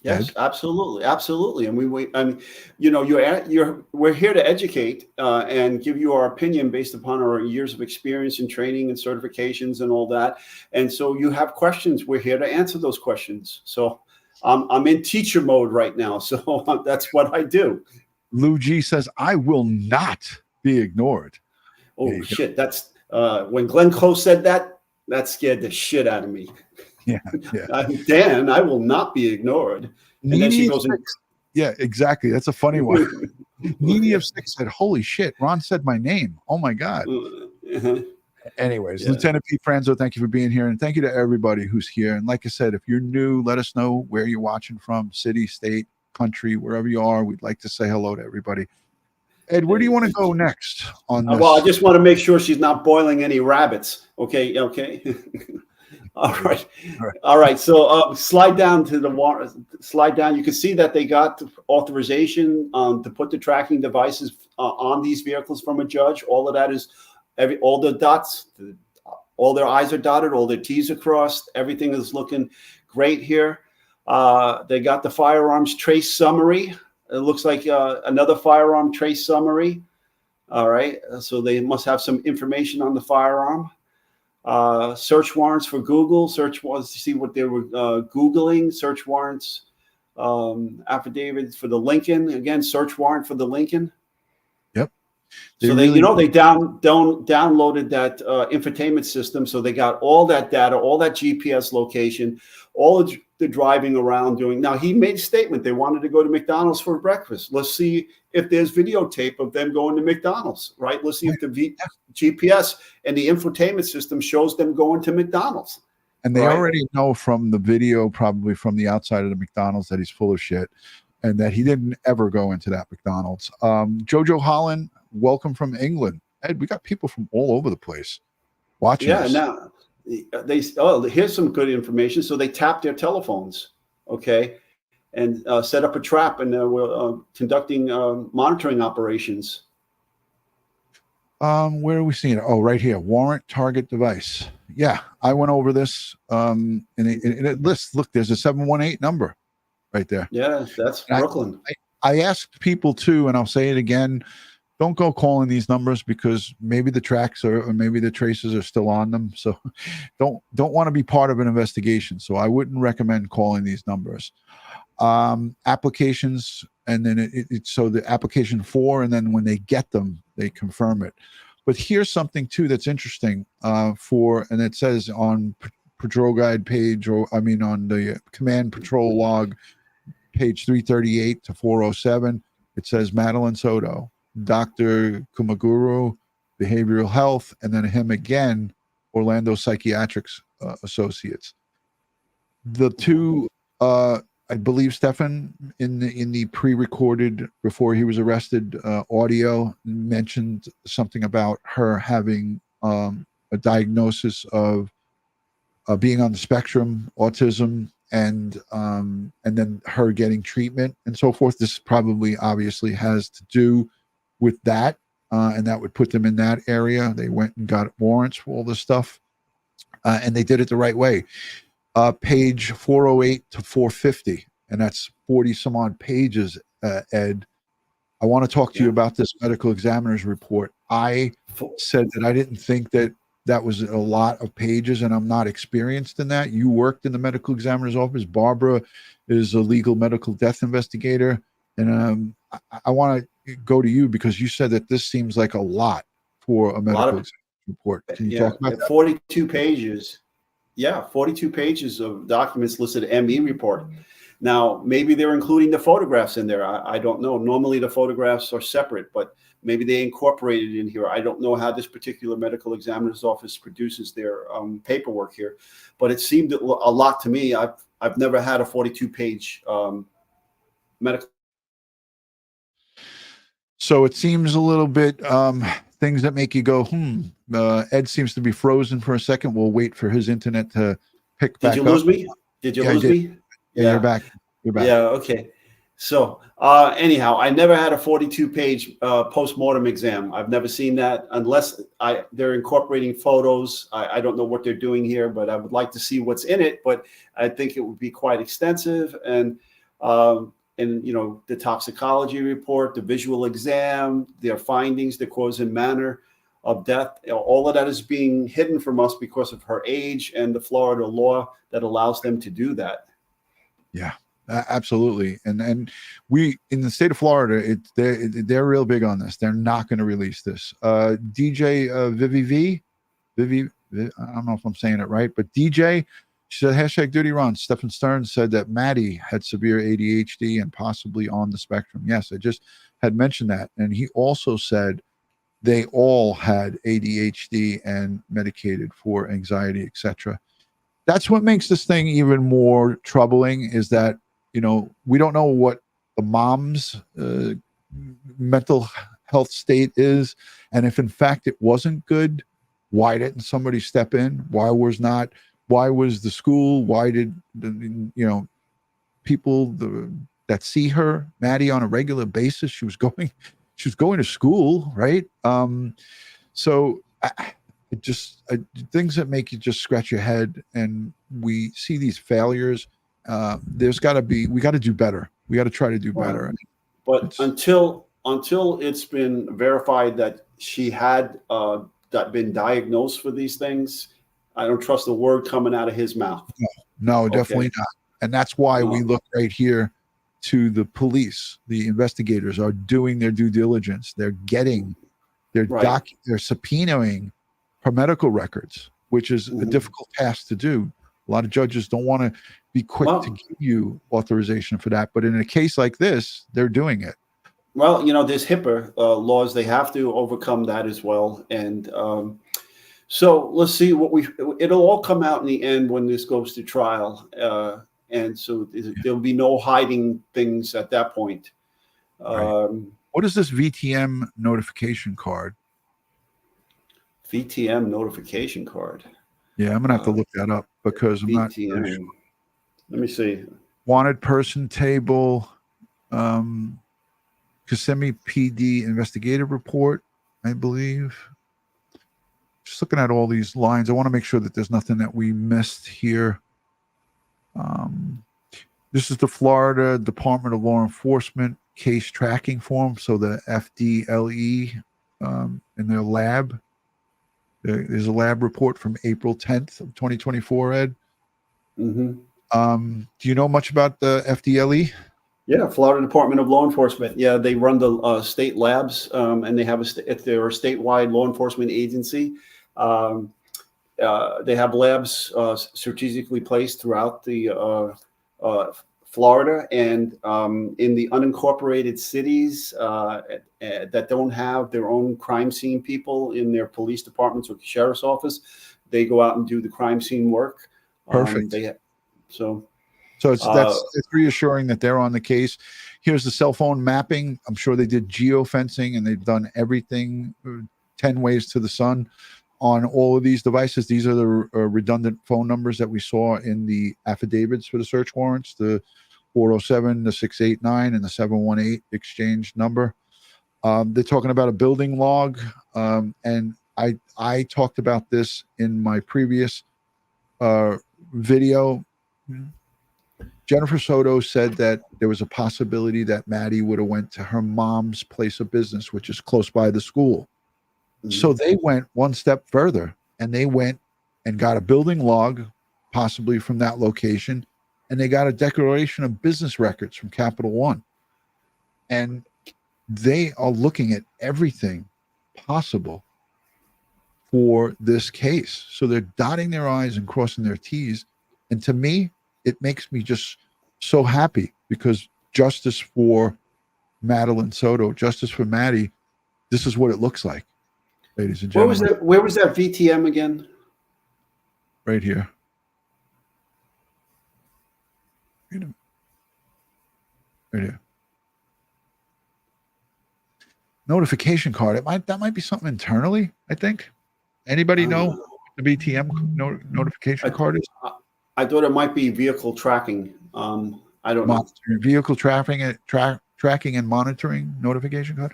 Yes, Ed? absolutely. And we're here to educate and give you our opinion based upon our years of experience and training and certifications and all that. And so you have questions, we're here to answer those questions. So I'm in teacher mode right now. So that's what I do. Lou G says, I will not be ignored. Oh shit, that's when Glenn Close said that scared the shit out of me. Yeah. Dan, I will not be ignored. And then she goes, yeah, exactly. That's a funny one. Nini of 6 said, holy shit, Ron said my name. Oh my God. Anyways, yeah. Lieutenant Pete Franzo, thank you for being here. And thank you to everybody who's here. And like I said, if you're new, let us know where you're watching from, city, state, country, wherever you are. We'd like to say hello to everybody. Ed, where do you want to go next on this? Well, I just want to make sure she's not boiling any rabbits. Okay. All right. So slide down to the water. Slide down. You can see that they got authorization to put the tracking devices on these vehicles from a judge. All of that is all the dots. All their I's are dotted. All their T's are crossed. Everything is looking great here. They got the firearms trace summary. It looks like another firearm trace summary. All right. So they must have some information on the firearm. Search warrants for Google. Search warrants to see what they were Googling. Search warrants, affidavits for the Lincoln. Again, search warrant for the Lincoln. Yep. So they downloaded that infotainment system. So they got all that data, all that GPS location, all the driving around doing. Now, he made a statement. They wanted to go to McDonald's for breakfast. Let's see if there's videotape of them going to McDonald's, right? Let's see if the GPS and the infotainment system shows them going to McDonald's. And they already know from the video, probably from the outside of the McDonald's, that he's full of shit and that he didn't ever go into that McDonald's. Jojo Holland, welcome from England. Ed, we got people from all over the place watching us. Now here's some good information. So they tapped their telephones, okay, and set up a trap, and we're conducting monitoring operations. Where are we seeing it? Oh, right here. Warrant target device. Yeah, I went over this. And it lists, look, there's a 718 number right there. Yeah, that's Brooklyn. I asked people too, and I'll say it again. Don't go calling these numbers, because maybe the tracks or maybe the traces are still on them. So don't want to be part of an investigation. So I wouldn't recommend calling these numbers. Applications, and then it's so the application for, and then when they get them, they confirm it. But here's something too that's interesting and it says on patrol guide page, on the command patrol log page 338 to 407. It says Madeline Soto, Dr. Kumaguru, Behavioral Health, and then him again, Orlando Psychiatrics Associates. The two, I believe, Stephan, in the pre-recorded before he was arrested audio mentioned something about her having a diagnosis of being on the spectrum, autism, and then her getting treatment and so forth. This probably obviously has to do with that, and that would put them in that area. They went and got warrants for all this stuff, and they did it the right way. Page 408 to 450, and that's 40 some odd pages, Ed. I want to talk to you about this medical examiner's report. I said that I didn't think that was a lot of pages, and I'm not experienced in that. You worked in the medical examiner's office. Barbara is a legal medical death investigator, and I want to go to you because you said that this seems like a lot for a medical examiner's report. Can you talk about that? 42 pages. Yeah, 42 pages of documents listed ME report. Now, maybe they're including the photographs in there. I don't know. Normally the photographs are separate, but maybe they incorporated in here. I don't know how this particular medical examiner's office produces their paperwork here, but it seemed a lot to me. I've never had a 42-page medical. So it seems a little bit things that make you go, Ed seems to be frozen for a second. We'll wait for his internet to pick back up. Did you lose me? Did you lose me? Yeah, you're back. You're back. Yeah, okay. So anyhow, I never had a 42-page post-mortem exam. I've never seen that unless they're incorporating photos. I don't know what they're doing here, but I would like to see what's in it. But I think it would be quite extensive. And you know, the toxicology report, the visual exam, their findings, the cause and manner of death, all of that is being hidden from us because of her age and the Florida law that allows them to do that. Yeah, absolutely. And we in the state of Florida, they're real big on this. They're not going to release this. DJ Vivi, I don't know if I'm saying it right, but DJ, she said hashtag Dutyron. Stephan Sterns said that Maddie had severe ADHD and possibly on the spectrum. Yes, I just had mentioned that. And he also said they all had ADHD and medicated for anxiety, etc. That's what makes this thing even more troubling, is that, you know, we don't know what the mom's mental health state is. And if in fact it wasn't good, why didn't somebody step in? Why was the school? Why did people that see her, Maddie, on a regular basis, she was going to school, right? So things that make you just scratch your head, and we see these failures. We got to do better. We got to try to do better. But until it's been verified that she had been diagnosed for these things, I don't trust a word coming out of his mouth. No, definitely not. And that's why we look right here to the police. The investigators are doing their due diligence. They're subpoenaing her medical records, which is a difficult task to do. A lot of judges don't want to be quick to give you authorization for that. But in a case like this, they're doing it. Well, you know, there's HIPAA laws. They have to overcome that as well. And so let's see it'll all come out in the end when this goes to trial. And so there'll be no hiding things at that point. Right. What is this VTM notification card? VTM notification card. Yeah, I'm going to have to look that up because I'm VTM. not sure. Let me see. Wanted person table, Kissimmee PD investigative report, I believe. Just looking at all these lines, I want to make sure that there's nothing that we missed here. This is the Florida Department of Law Enforcement case tracking form. So the FDLE in their lab. There's a lab report from April 10th of 2024, Ed. Mm-hmm. Do you know much about the FDLE? Yeah, Florida Department of Law Enforcement. Yeah, they run the state labs, and they have they're a statewide law enforcement agency. They have labs strategically placed throughout the Florida, and in the unincorporated cities that don't have their own crime scene people in their police departments or sheriff's office, they go out and do the crime scene work. Perfect. So it's reassuring that they're on the case. Here's the cell phone mapping. I'm sure they did geofencing and they've done everything 10 ways to the sun on all of these devices. These are the redundant phone numbers that we saw in the affidavits for the search warrants, the 407, the 689, and the 718 exchange number. They're talking about a building log. And I talked about this in my previous video. Jennifer Soto said that there was a possibility that Maddie would have went to her mom's place of business, which is close by the school. So they went one step further and they went and got a building log, possibly from that location, and they got a declaration of business records from Capital One. And they are looking at everything possible for this case. So they're dotting their I's and crossing their T's. And to me, it makes me just so happy because justice for Madeline Soto, justice for Maddie, this is what it looks like, ladies and gentlemen. Where was that VTM again? Right here. Right here. Notification card. That might be something internally, I think. Anybody know what the VTM notification card is? I thought it might be vehicle tracking. I don't know. Vehicle tracking and monitoring notification card.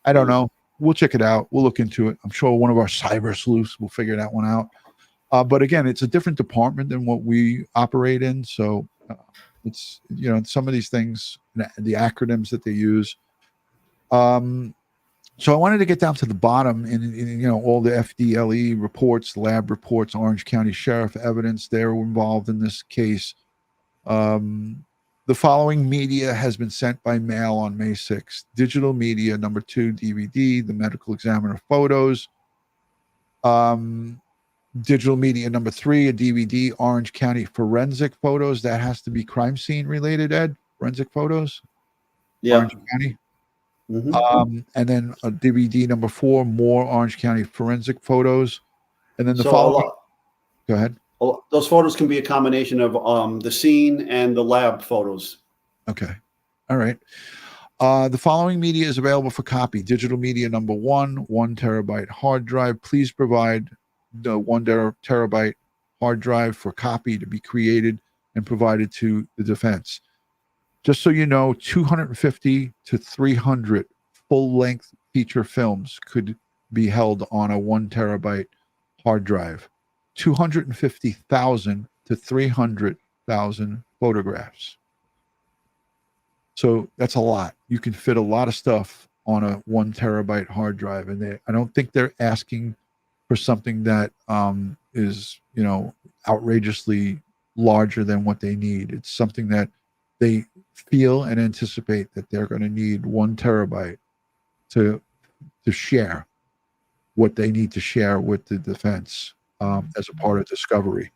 I don't know. We'll check it out. We'll look into it. I'm sure one of our cyber sleuths will figure that one out. But again, it's a different department than what we operate in. So it's, some of these things, the acronyms that they use. So I wanted to get down to the bottom in all the FDLE reports, lab reports, Orange County Sheriff evidence. They're involved in this case. The following media has been sent by mail on May 6th. Digital media, number 2, DVD, the medical examiner photos. Digital media, number 3, a DVD, Orange County forensic photos. That has to be crime scene related, Ed? Forensic photos? Yeah. Orange County. And then a DVD number 4, more Orange County forensic photos. And then the following. Go ahead. Those photos can be a combination of the scene and the lab photos. Okay. All right. The following media is available for copy. Digital media number 1, 1 terabyte hard drive. Please provide the 1 terabyte hard drive for copy to be created and provided to the defense. Just so you know, 250 to 300 full-length feature films could be held on a 1 terabyte hard drive. 250,000 to 300,000 photographs. So that's a lot. You can fit a lot of stuff on a 1 terabyte hard drive, and I don't think they're asking for something that is, outrageously larger than what they need. It's something that they feel and anticipate that they're going to need 1 terabyte to share what they need to share with the defense as a part of discovery.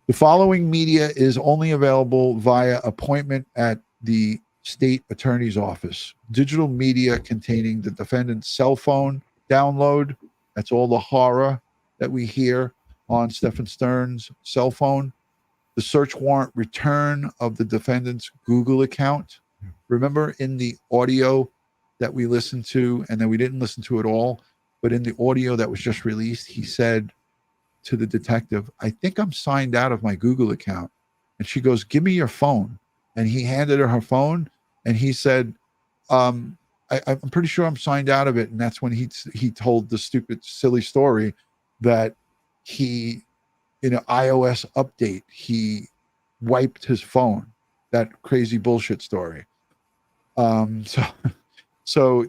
The following media is only available via appointment at the state attorney's office. Digital media containing the defendant's cell phone download. That's all the horror that we hear on Stephan Sterns' cell phone. The search warrant return of the defendant's Google account. Remember in the audio that we listened to, and then we didn't listen to it all, but in the audio that was just released, he said to the detective, "I think I'm signed out of my Google account." And she goes, "Give me your phone." And he handed her phone, and he said, I'm pretty sure I'm signed out of it. And that's when he told the stupid, silly story that he, in an iOS update, he wiped his phone. That crazy bullshit story. So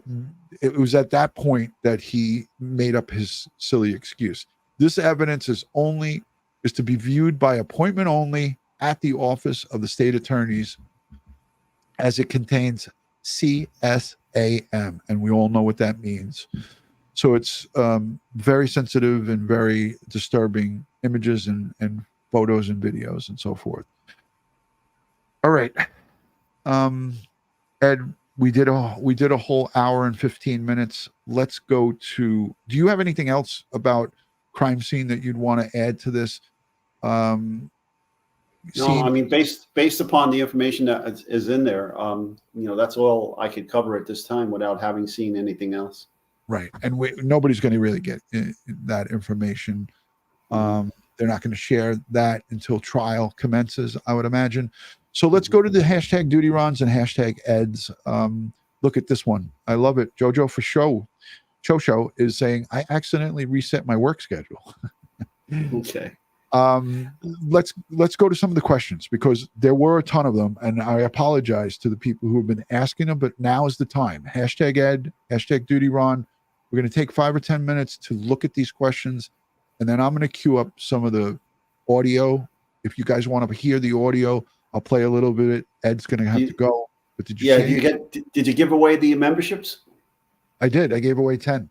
it was at that point that he made up his silly excuse. This evidence is to be viewed by appointment only at the office of the state attorneys, as it contains CSAM, and we all know what that means. So it's very sensitive and very disturbing images and photos and videos and so forth. All right. Ed, we did a whole hour and 15 minutes. Let's go to. Do you have anything else about crime scene that you'd want to add to this? No, I mean, based upon the information that is in there, that's all I could cover at this time without having seen anything else. Right, and nobody's going to really get that information. They're not going to share that until trial commences, I would imagine. So let's go to the hashtag Dutyrons and hashtag Eds. Look at this one. I love it. Jojo for Show is saying, I accidentally reset my work schedule. Okay. Let's go to some of the questions, because there were a ton of them, and I apologize to the people who have been asking them, but now is the time. Hashtag Ed, hashtag Dutyron. We're going to take 5 or 10 minutes to look at these questions, and then I'm going to queue up some of the audio. If you guys want to hear the audio, I'll play a little bit. Ed's going to have to go. But did you give away the memberships? I did. I gave away 10.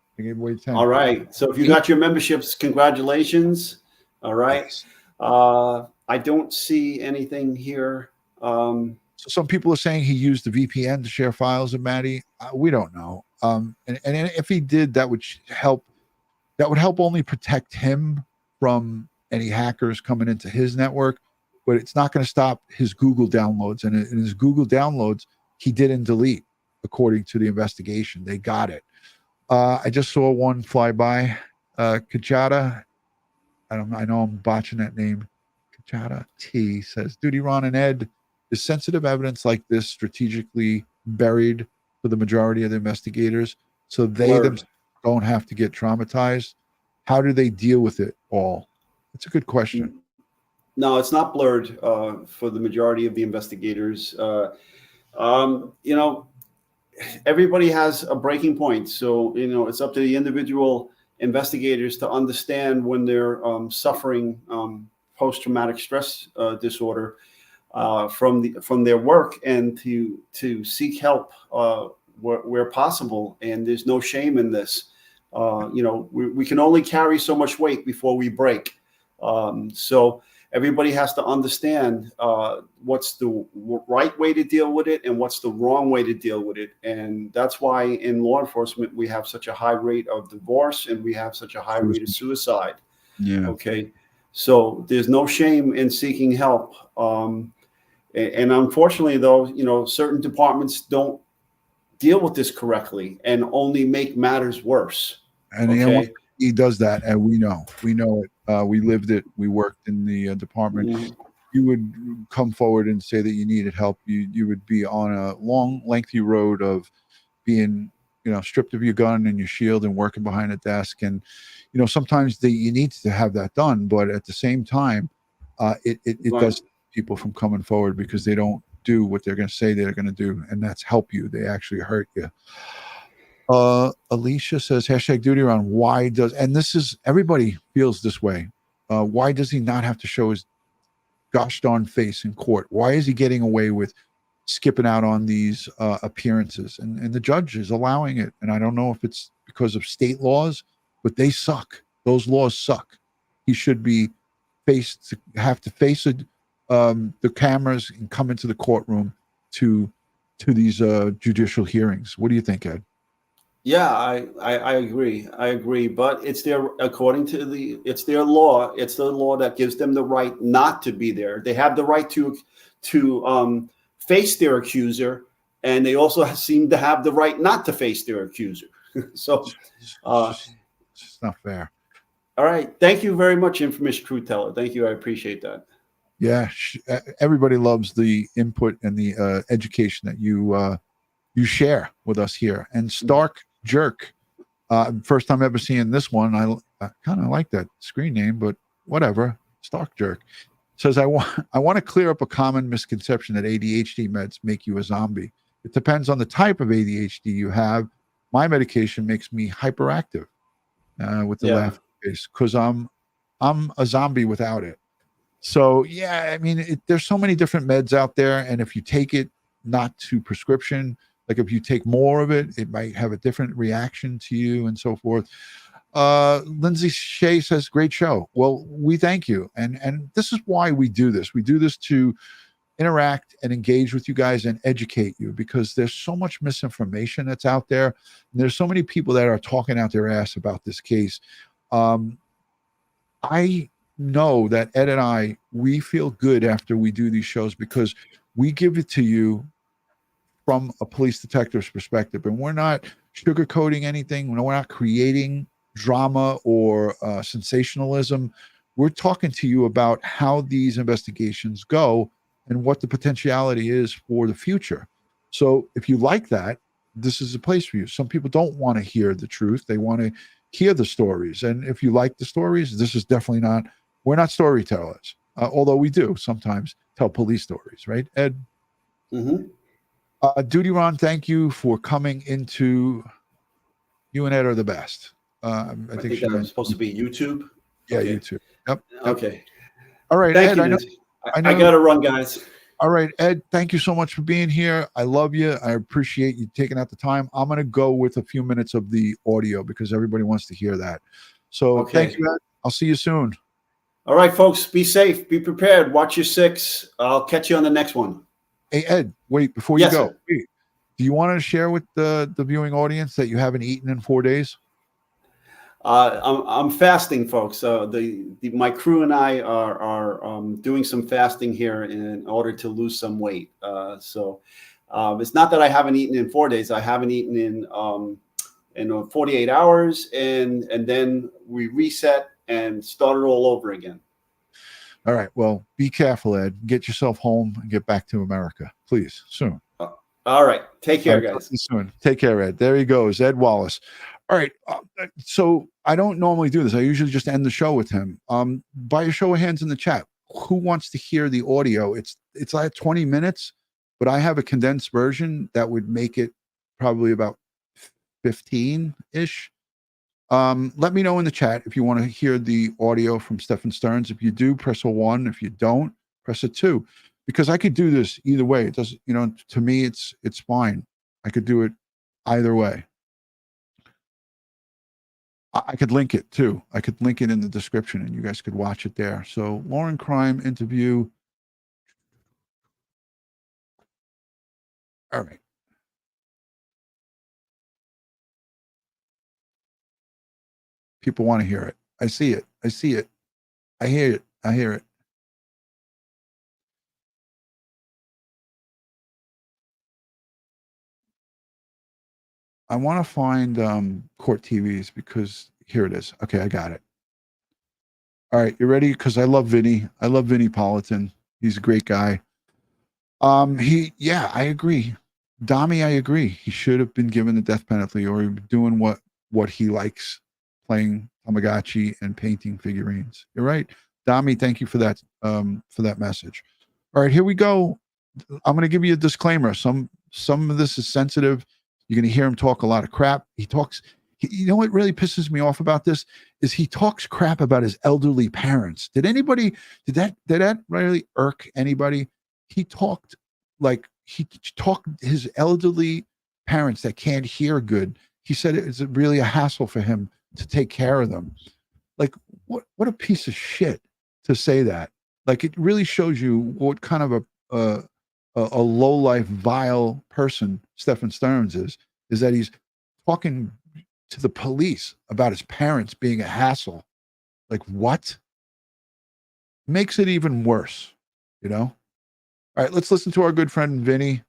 All right. So if you got your memberships, congratulations. All right. I don't see anything here. So some people are saying he used the VPN to share files of Maddie. We don't know. And if he did, that would help. That would help only protect him from any hackers coming into his network, but it's not going to stop his Google downloads. And in his Google downloads, he didn't delete, according to the investigation. They got it. I just saw one fly by. Kachada. I know I'm botching that name. Kachada T says, Dutyron and Ed, is sensitive evidence like this strategically buried for the majority of the investigators so they themselves don't have to get traumatized? How do they deal with it all? That's a good question. No, it's not blurred for the majority of the investigators. Everybody has a breaking point. So, it's up to the individual investigators to understand when they're suffering post-traumatic stress disorder from their work, and to seek help where possible. And there's no shame in this. We can only carry so much weight before we break. So everybody has to understand what's the right way to deal with it and what's the wrong way to deal with it. And that's why in law enforcement, we have such a high rate of divorce and we have such a high rate of suicide. Yeah. Okay. So there's no shame in seeking help. And unfortunately, though, certain departments don't deal with this correctly and only make matters worse. And he does that, and we know it. We lived it. We worked in the department. Mm-hmm. You would come forward and say that you needed help. You would be on a long, lengthy road of being, stripped of your gun and your shield and working behind a desk. And, sometimes you need to have that done, but at the same time, it Right. does stop people from coming forward because they don't do what they're going to say they're going to do, and that's help you. They actually hurt you. Alicia says, hashtag Dutyron, and this is, everybody feels this way. Why does he not have to show his gosh darn face in court? Why is he getting away with skipping out on these appearances? And the judge is allowing it. And I don't know if it's because of state laws, but they suck. Those laws suck. He should be have to face the cameras and come into the courtroom to these judicial hearings. What do you think, Ed? Yeah, I agree. But it's according to it's their law. It's the law that gives them the right not to be there. They have the right to face their accuser, and they also seem to have the right not to face their accuser. So it's not fair. All right. Thank you very much, Infamous Truth Teller. Thank you. I appreciate that. Yeah, everybody loves the input and the education that you share with us here. And Stark Jerk, first time ever seeing this one. I kind of like that screen name, but whatever. Stark Jerk says, I want to clear up a common misconception that ADHD meds make you a zombie. It depends on the type of ADHD you have. My medication makes me hyperactive, with the laugh face, because I'm a zombie without it. So yeah, I mean, there's so many different meds out there, and if you take it not to prescription, like if you take more of it, it might have a different reaction to you and so forth. Lindsay Shea says, great show. Well, we thank you. And this is why we do this. We do this to interact and engage with you guys and educate you, because there's so much misinformation that's out there. And there's so many people that are talking out their ass about this case. I know that Ed and I, we feel good after we do these shows because we give it to you from a police detective's perspective, and we're not sugarcoating anything. We're not creating drama or sensationalism. We're talking to you about how these investigations go and what the potentiality is for the future. So if you like that, this is a place for you. Some people don't want to hear the truth. They want to hear the stories. And if you like the stories, this is definitely not, we're not storytellers, although we do sometimes tell police stories, right, Ed? Mm-hmm. Dutyron, thank you for coming into, you and Ed are the best. I think that was supposed to be YouTube. Yeah, Okay. YouTube. Yep. Okay. All right, Thank Ed, you. I know, I got to run, guys. All right, Ed, thank you so much for being here. I love you. I appreciate you taking out the time. I'm going to go with a few minutes of the audio because everybody wants to hear that. So thank you, Ed. I'll see you soon. All right, folks, be safe. Be prepared. Watch your six. I'll catch you on the next one. Hey, Ed, wait, before you Yes, go, sir. wait, do you want to share with the viewing audience that you haven't eaten in 4 days? I'm fasting, folks. My crew and I are doing some fasting here in order to lose some weight. So it's not that I haven't eaten in 4 days. I haven't eaten in 48 hours, and then we reset and start it all over again. All right. Well, be careful, Ed. Get yourself home and get back to America, please, soon. All right. Take care, All right, guys. talk to you soon. Take care, Ed. There he goes, Ed Wallace. All right. So I don't normally do this. I usually just end the show with him. By a show of hands in the chat, who wants to hear the audio? It's like 20 minutes, but I have a condensed version that would make it probably about 15-ish. Let me know in the chat if you want to hear the audio from Stephan Sterns. If you do, press a 1. If you don't, press a 2. Because I could do this either way. It doesn't, to me, it's fine. I could do it either way. I could link it too. I could link it in the description and you guys could watch it there. So Lauren Crime interview. All right. People want to hear it. I see it. I see it. I hear it. I hear it. I want to find court TVs because here it is. Okay, I got it. All right, you ready? Because I love Vinny. I love Vinny Politan. He's a great guy. I agree. Dami, I agree. He should have been given the death penalty or doing what he likes, playing Tamagotchi and painting figurines. You're right. Dami, thank you for that message. All right, here we go. I'm going to give you a disclaimer. Some of this is sensitive. You're going to hear him talk a lot of crap. You know what really pisses me off about this is he talks crap about his elderly parents. Did that really irk anybody? He talked his elderly parents that can't hear good. He said it's really a hassle for him to take care of them. Like what a piece of shit to say that. Like it really shows you what kind of a low-life, vile person Stephan Sterns is that he's talking to the police about his parents being a hassle. Like what? Makes it even worse, All right, let's listen to our good friend Vinny.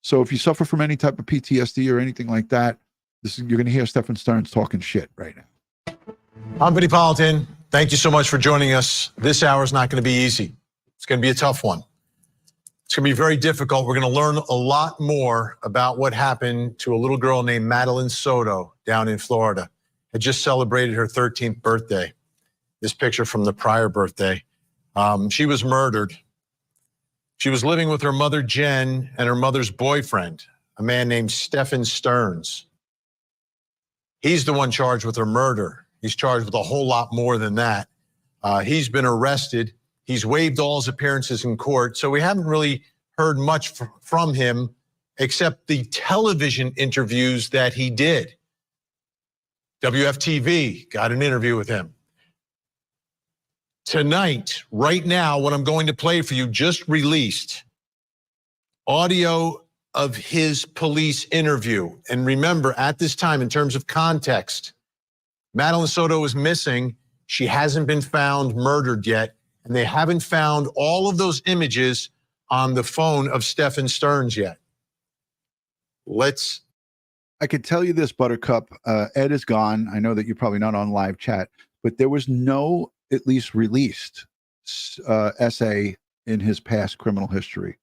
So if you suffer from any type of PTSD or anything like that, you're going to hear Stephan Sterns talking shit right now. I'm Vinny Politan. Thank you so much for joining us. This hour is not going to be easy. It's going to be a tough one. It's going to be very difficult. We're going to learn a lot more about what happened to a little girl named Madeline Soto down in Florida. Had just celebrated her 13th birthday. This picture from the prior birthday. She was murdered. She was living with her mother, Jen, and her mother's boyfriend, a man named Stephan Sterns. He's the one charged with her murder. He's charged with a whole lot more than that. He's been arrested. He's waived all his appearances in court, so we haven't really heard much from him except the television interviews that he did. WFTV got an interview with him. Tonight, right now, what I'm going to play for you just released audio of his police interview. And remember, at this time, in terms of context, Madeline Soto is missing. She hasn't been found murdered yet. And they haven't found all of those images on the phone of Stephan Sterns yet. I could tell you this, Buttercup. Ed is gone. I know that you're probably not on live chat, but there was no, at least released, essay in his past criminal history.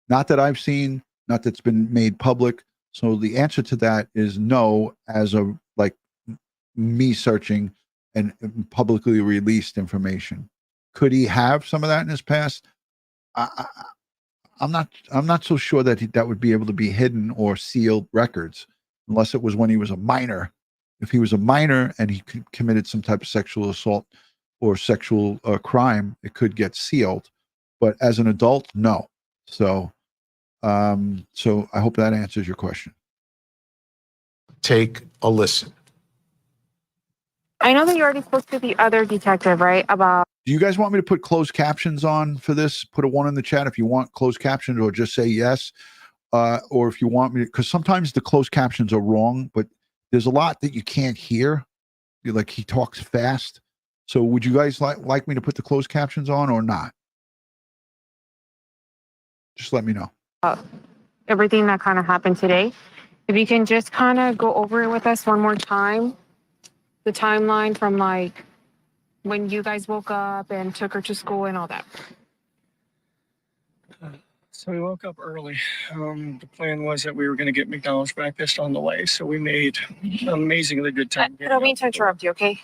Not that I've seen, not that's been made public. So the answer to that is no, as of like me searching and publicly released information. Could he have some of that in his past? I'm not so sure that that would be able to be hidden or sealed records, unless it was when he was a minor. If he was a minor and he committed some type of sexual assault or sexual crime, it could get sealed. But as an adult, no. So I hope that answers your question. Take a listen. I know that you already spoke to the other detective, right? About. Do you guys want me to put closed captions on for this? Put a 1 in the chat if you want closed captions, or just say yes. Or if you want me to, because sometimes the closed captions are wrong, but there's a lot that you can't hear. Like he talks fast. So would you guys like me to put the closed captions on or not? Just let me know. Everything that kind of happened today. If you can just kind of go over it with us one more time. The timeline from like when you guys woke up and took her to school and all that. So we woke up early. The plan was that we were going to get McDonald's breakfast on the way. So we made amazingly good time. I don't mean to interrupt you, okay?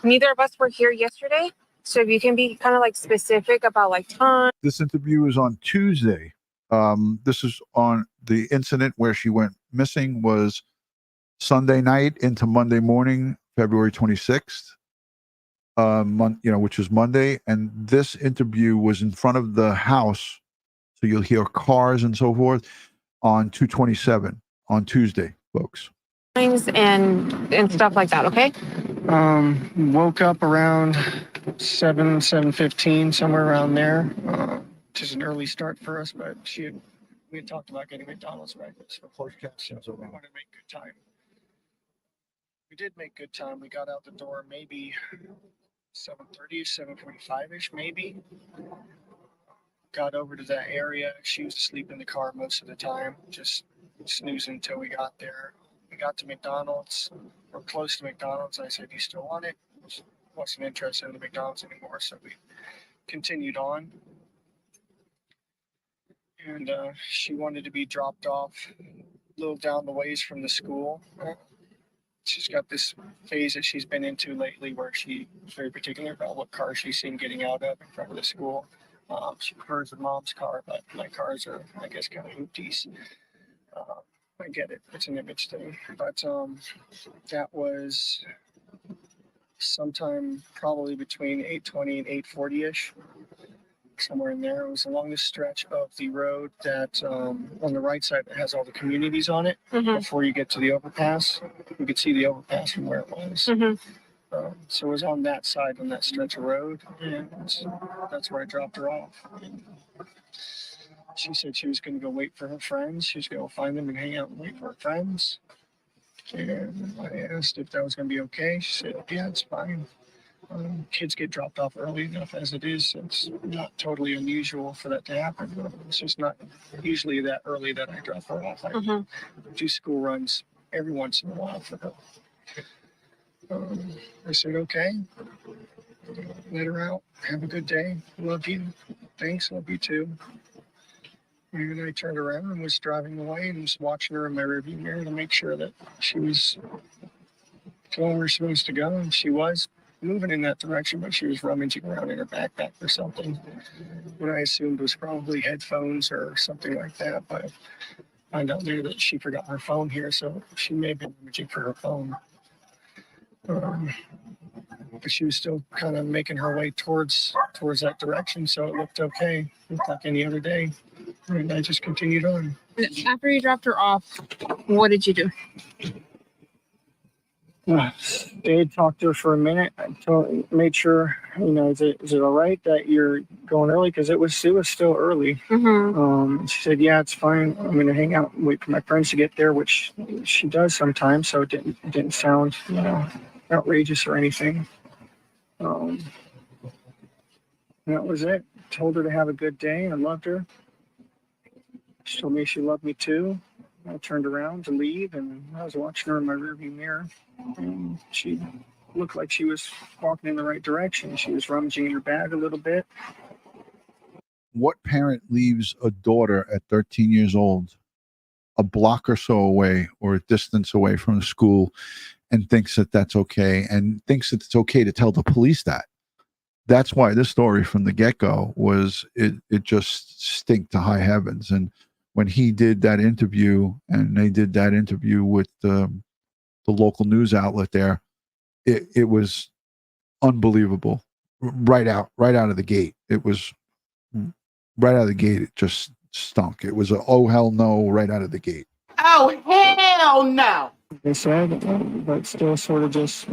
Neither of us were here yesterday. So if you can be kind of like specific about like time. This interview is on Tuesday. This is on the incident where she went missing was Sunday night into Monday morning, February 26th, which is Monday. And this interview was in front of the house. So you'll hear cars and so forth on 227 on Tuesday, folks. And stuff like that, okay? Woke up around 7:15, somewhere around there. Just an early start for us, but we had talked about getting McDonald's breakfast. So we wanted to make good time. We did make good time. We got out the door maybe 7:30, 7:45-ish, maybe. Got over to that area. She was asleep in the car most of the time, just snoozing until we got there. We got to McDonald's. We're close to McDonald's. I said, "You still want it?" Wasn't interested in the McDonald's anymore, so we continued on. And she wanted to be dropped off a little down the ways from the school. She's got this phase that she's been into lately where she's very particular about what car she's seen getting out of in front of the school. She prefers her mom's car, but my cars are, I guess, kind of hoopties. I get it. It's an image thing. But that was sometime probably between 8:20 and 8:40-ish. Somewhere in there. It was along the stretch of the road that on the right side that has all the communities on it. Before you get to the overpass, you could see the overpass from where it was. So it was on that side, on that stretch of road, and that's where I dropped her off. She said she was going to go wait for her friends. She was going to go find them and hang out and wait for her friends. And I asked if that was going to be okay. She said, "Yeah, it's fine. Kids get dropped off early enough as it is. It's not totally unusual for that to happen. It's just not usually that early that I drop her off. I do school runs every once in a while for her." I said, "Okay, let her out. Have a good day. Love you. Thanks. Love you too." And I turned around and was driving away and was watching her in my rearview mirror to make sure that she was going where she was supposed to go. And she was moving in that direction, but she was rummaging around in her backpack for something. What I assumed was probably headphones or something like that. But I found out later that she forgot her phone here, so she may have been rummaging for her phone. But she was still kind of making her way towards that direction, so it looked okay. It looked like any other day. And I just continued on. After you dropped her off, what did you do? They had talked to her for a minute. I made sure, is it all right that you're going early? Because it was still early. She said, yeah, it's fine. I'm going to hang out and wait for my friends to get there, which she does sometimes. So it didn't sound, outrageous or anything. That was it. Told her to have a good day. I loved her. She told me she loved me too. I turned around to leave, and I was watching her in my rearview mirror. And she looked like she was walking in the right direction. She was rummaging in her bag a little bit. What parent leaves a daughter at 13 years old a block or so away or a distance away from the school and thinks that that's okay and thinks that it's okay to tell the police that? That's why this story from the get-go was it just stinked to high heavens. And when he did that interview, and they did that interview with the local news outlet there, it was unbelievable. Right out of the gate. It was right out of the gate. It just stunk. It was a oh hell no right out of the gate. Oh hell no! They said, but still sort of just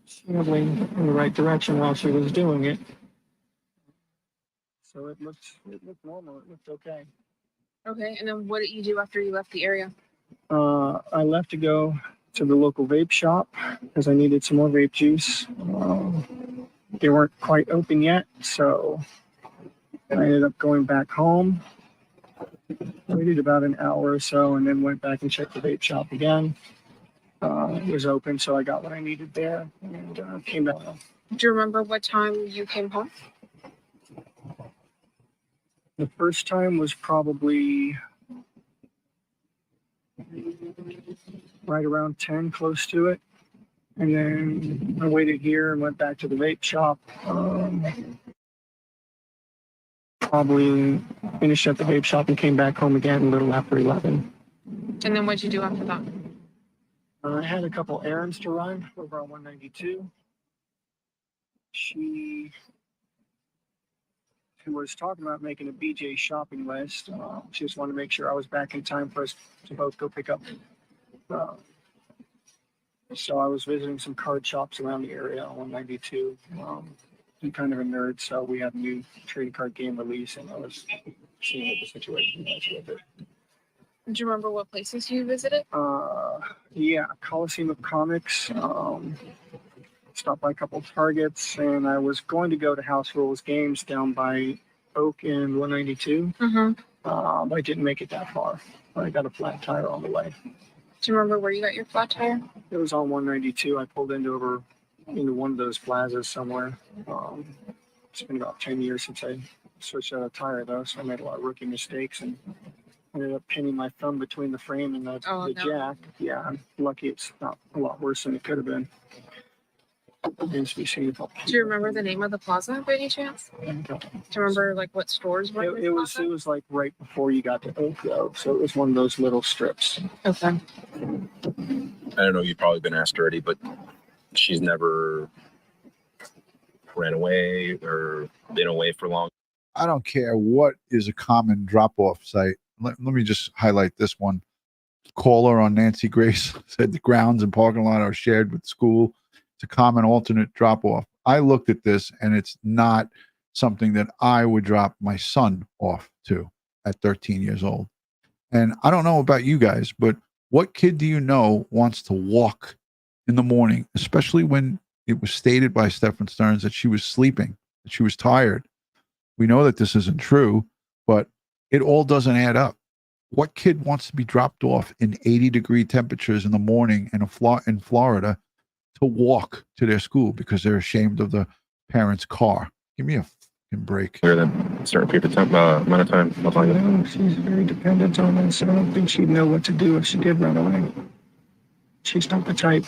shambling in the right direction while she was doing it. So it looked normal. It looked okay. Okay, and then what did you do after you left the area? I left to go to the local vape shop because I needed some more vape juice. They weren't quite open yet, so I ended up going back home. Waited about an hour or so and then went back and checked the vape shop again. It was open, so I got what I needed there and came back. Do you remember what time you came home? The first time was probably right around 10, close to it. And then I waited here and went back to the vape shop. Probably finished at the vape shop and came back home again a little after 11. And then what'd you do after that? I had a couple errands to run over on 192. She was talking about making a BJ shopping list. She just wanted to make sure I was back in time for us to both go pick up. So I was visiting some card shops around the area on 192. I'm kind of a nerd, so we had a new trading card game release, and I was seeing what the situation was with it. Do you remember what places you visited? Yeah, Coliseum of Comics. Stopped by a couple of Targets, and I was going to go to House Rules Games down by Oak and 192. But I didn't make it that far. I got a flat tire on the way. Do you remember where you got your flat tire? It was on 192. I pulled into one of those plazas somewhere. It's been about 10 years since I switched out a tire, though, so I made a lot of rookie mistakes and ended up pinning my thumb between the frame and the jack. Yeah, I'm lucky it's not a lot worse than it could have been. Do you remember the name of the plaza by any chance? Do you remember what stores were? It was like right before you got to Oak, though, so it was one of those little strips. Okay. I don't know, you've probably been asked already, but she's never ran away or been away for long. I don't care what is a common drop-off site. Let me just highlight this one. Caller on Nancy Grace said the grounds and parking lot are shared with school. It's a common alternate drop-off. I looked at this, and it's not something that I would drop my son off to at 13 years old. And I don't know about you guys, but what kid do you know wants to walk in the morning, especially when it was stated by Stephan Sterns that she was sleeping, that she was tired? We know that this isn't true, but it all doesn't add up. What kid wants to be dropped off in 80-degree temperatures in the morning in Florida to walk to their school because they're ashamed of the parent's car? Give me a fucking break. That certain period of amount of time. No, she's very dependent on us. I don't think she'd know what to do if she did run away. She's not the type.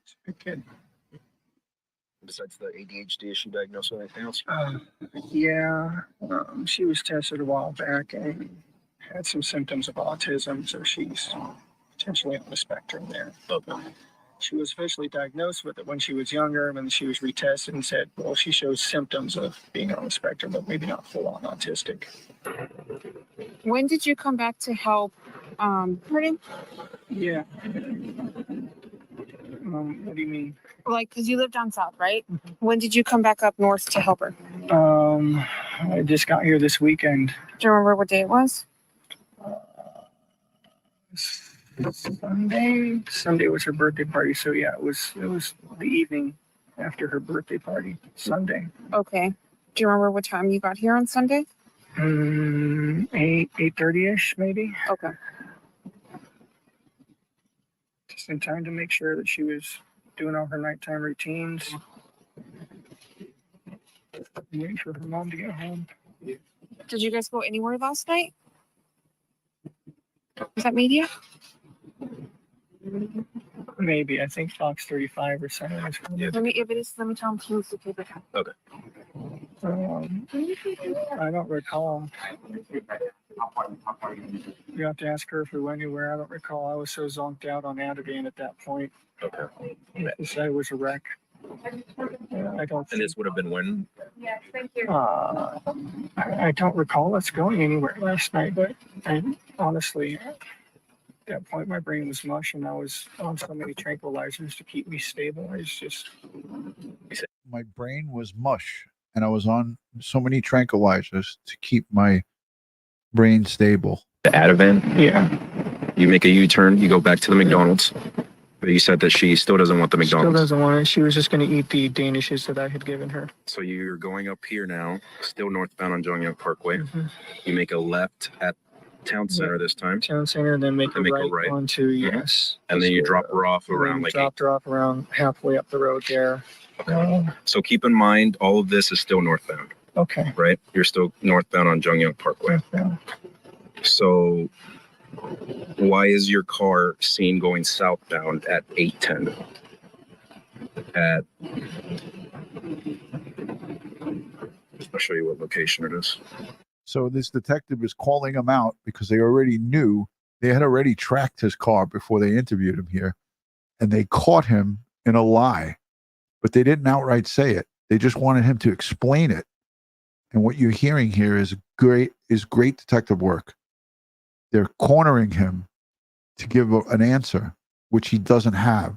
She's a good kid. Besides the ADHD, is she diagnosed with anything else? Yeah, she was tested a while back and had some symptoms of autism, so she's potentially on the spectrum there. Okay. She was officially diagnosed with it when she was younger, and she was retested and said, well, she shows symptoms of being on the spectrum, but maybe not full-on autistic. When did you come back to help? Pardon? Yeah. What do you mean? Like, because you live down south, right? When did you come back up north to help her? I just got here this weekend. Do you remember what day it was? Sunday. Sunday was her birthday party, so yeah, it was the evening after her birthday party. Sunday. Okay. Do you remember what time you got here on Sunday? 8:30ish maybe. Okay. Just in time to make sure that she was doing all her nighttime routines. Waiting for her mom to get home. Did you guys go anywhere last night? Was that media? Maybe. I think Fox 35 or something. Let me tell him to use the paper towel. Okay. I don't recall. You have to ask her if we went anywhere. I don't recall. I was so zonked out on Ativan at that point. Okay. I was a wreck. I don't. And this would have been when? Yes, thank you. I don't recall us going anywhere last night, but honestly, at that point, my brain was mush, and I was on so many tranquilizers to keep me stable. It's just. My brain was mush, and I was on so many tranquilizers to keep my brain stable. The Ativan? Yeah. You make a U-turn, you go back to the McDonald's. But you said that she still doesn't want the McDonald's. Still doesn't want it. She was just going to eat the Danishes that I had given her. So you're going up here now, still northbound on Jonghyuk Parkway. Mm-hmm. You make a left at Town Center this time. Town Center, then make a right onto, yes. And then you drop her off around like dropped her off around halfway up the road there. So keep in mind, all of this is still northbound. Okay. Right? You're still northbound on Jonghyuk Parkway. Yeah. So why is your car seen going southbound at 8:10? I'll show you what location it is. So this detective is calling him out because they already knew, they had already tracked his car before they interviewed him here, and they caught him in a lie, but they didn't outright say it. They just wanted him to explain it. And what you're hearing here is great detective work. They're cornering him to give an answer, which he doesn't have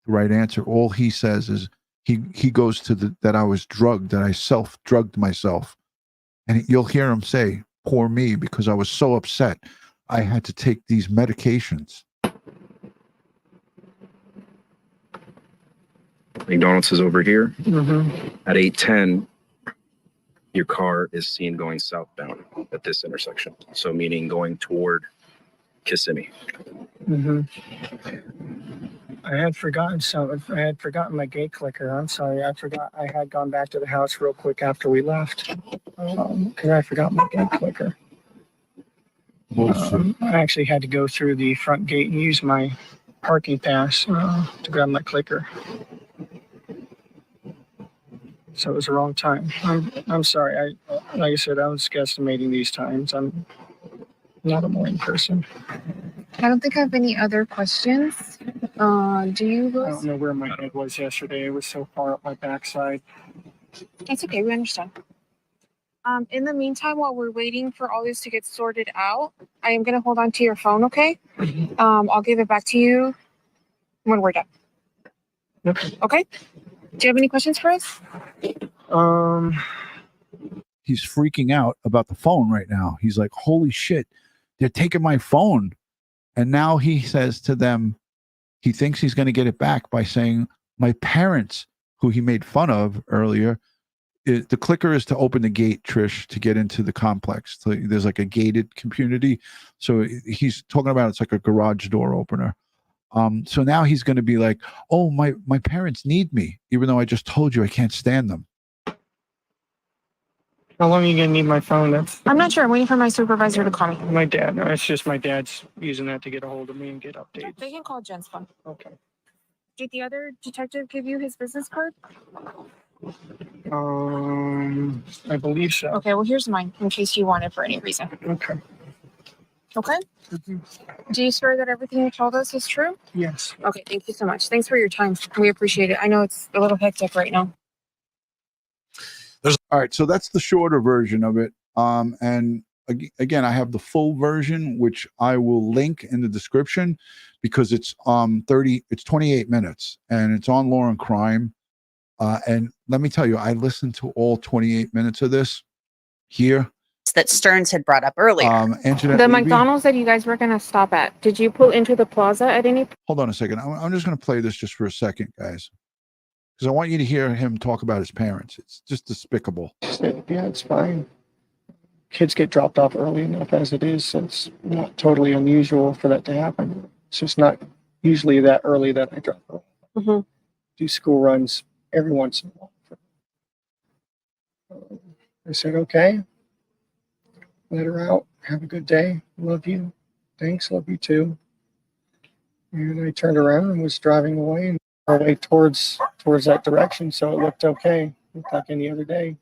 the right answer. All he says is he goes to that I was drugged, that I self-drugged myself. And you'll hear him say, poor me, because I was so upset. I had to take these medications. McDonald's is over here. Mm-hmm. At 8:10, your car is seen going southbound at this intersection. So meaning going toward Kissimmee. Mm-hmm. I had forgotten I had forgotten my gate clicker. I'm sorry. I forgot. I had gone back to the house real quick after we left. Because I forgot my gate clicker. I actually had to go through the front gate and use my parking pass to grab my clicker. So it was the wrong time. I'm sorry. Like I said, I was guesstimating these times. I'm not a morning person. I don't think I have any other questions. Do you? I don't know where my head was yesterday. It was so far up my backside. That's okay. We understand. In the meantime, while we're waiting for all this to get sorted out, I am going to hold on to your phone, okay? I'll give it back to you when we're done. Okay? Do you have any questions for us? He's freaking out about the phone right now. He's like, holy shit, they're taking my phone. And now he says to them, he thinks he's going to get it back by saying, my parents, who he made fun of earlier, the clicker is to open the gate, Trish, to get into the complex. So there's like a gated community. So he's talking about it's like a garage door opener. So now he's going to be like, oh, my parents need me, even though I just told you I can't stand them. How long are you going to need my phone? I'm not sure. I'm waiting for my supervisor to call me. My dad. No, it's just my dad's using that to get a hold of me and get updates. They can call Jen's phone. Okay. Did the other detective give you his business card? I believe so. Okay, well, here's mine in case you want it for any reason. Okay. Okay? Do you swear that everything you told us is true? Yes. Okay, thank you so much. Thanks for your time. We appreciate it. I know it's a little hectic right now. All right, so that's the shorter version of it. And again, I have the full version, which I will link in the description because it's 28 minutes and it's on Law and Crime. And let me tell you, I listened to all 28 minutes of this here. That Sterns had brought up earlier. Antoinette The Levy? McDonald's that you guys were going to stop at, did you pull into the plaza at any point? Hold on a second. I'm just going to play this just for a second, guys, because I want you to hear him talk about his parents. It's just despicable. She said, yeah, it's fine. Kids get dropped off early enough as it is, so it's not totally unusual for that to happen. It's just not usually that early that I drop off. Mm-hmm. Do school runs every once in a while. I said, okay. Let her out. Have a good day. Love you. Thanks. Love you too. And I turned around and was driving away and our way towards that direction. So it looked okay. Looked like any other day.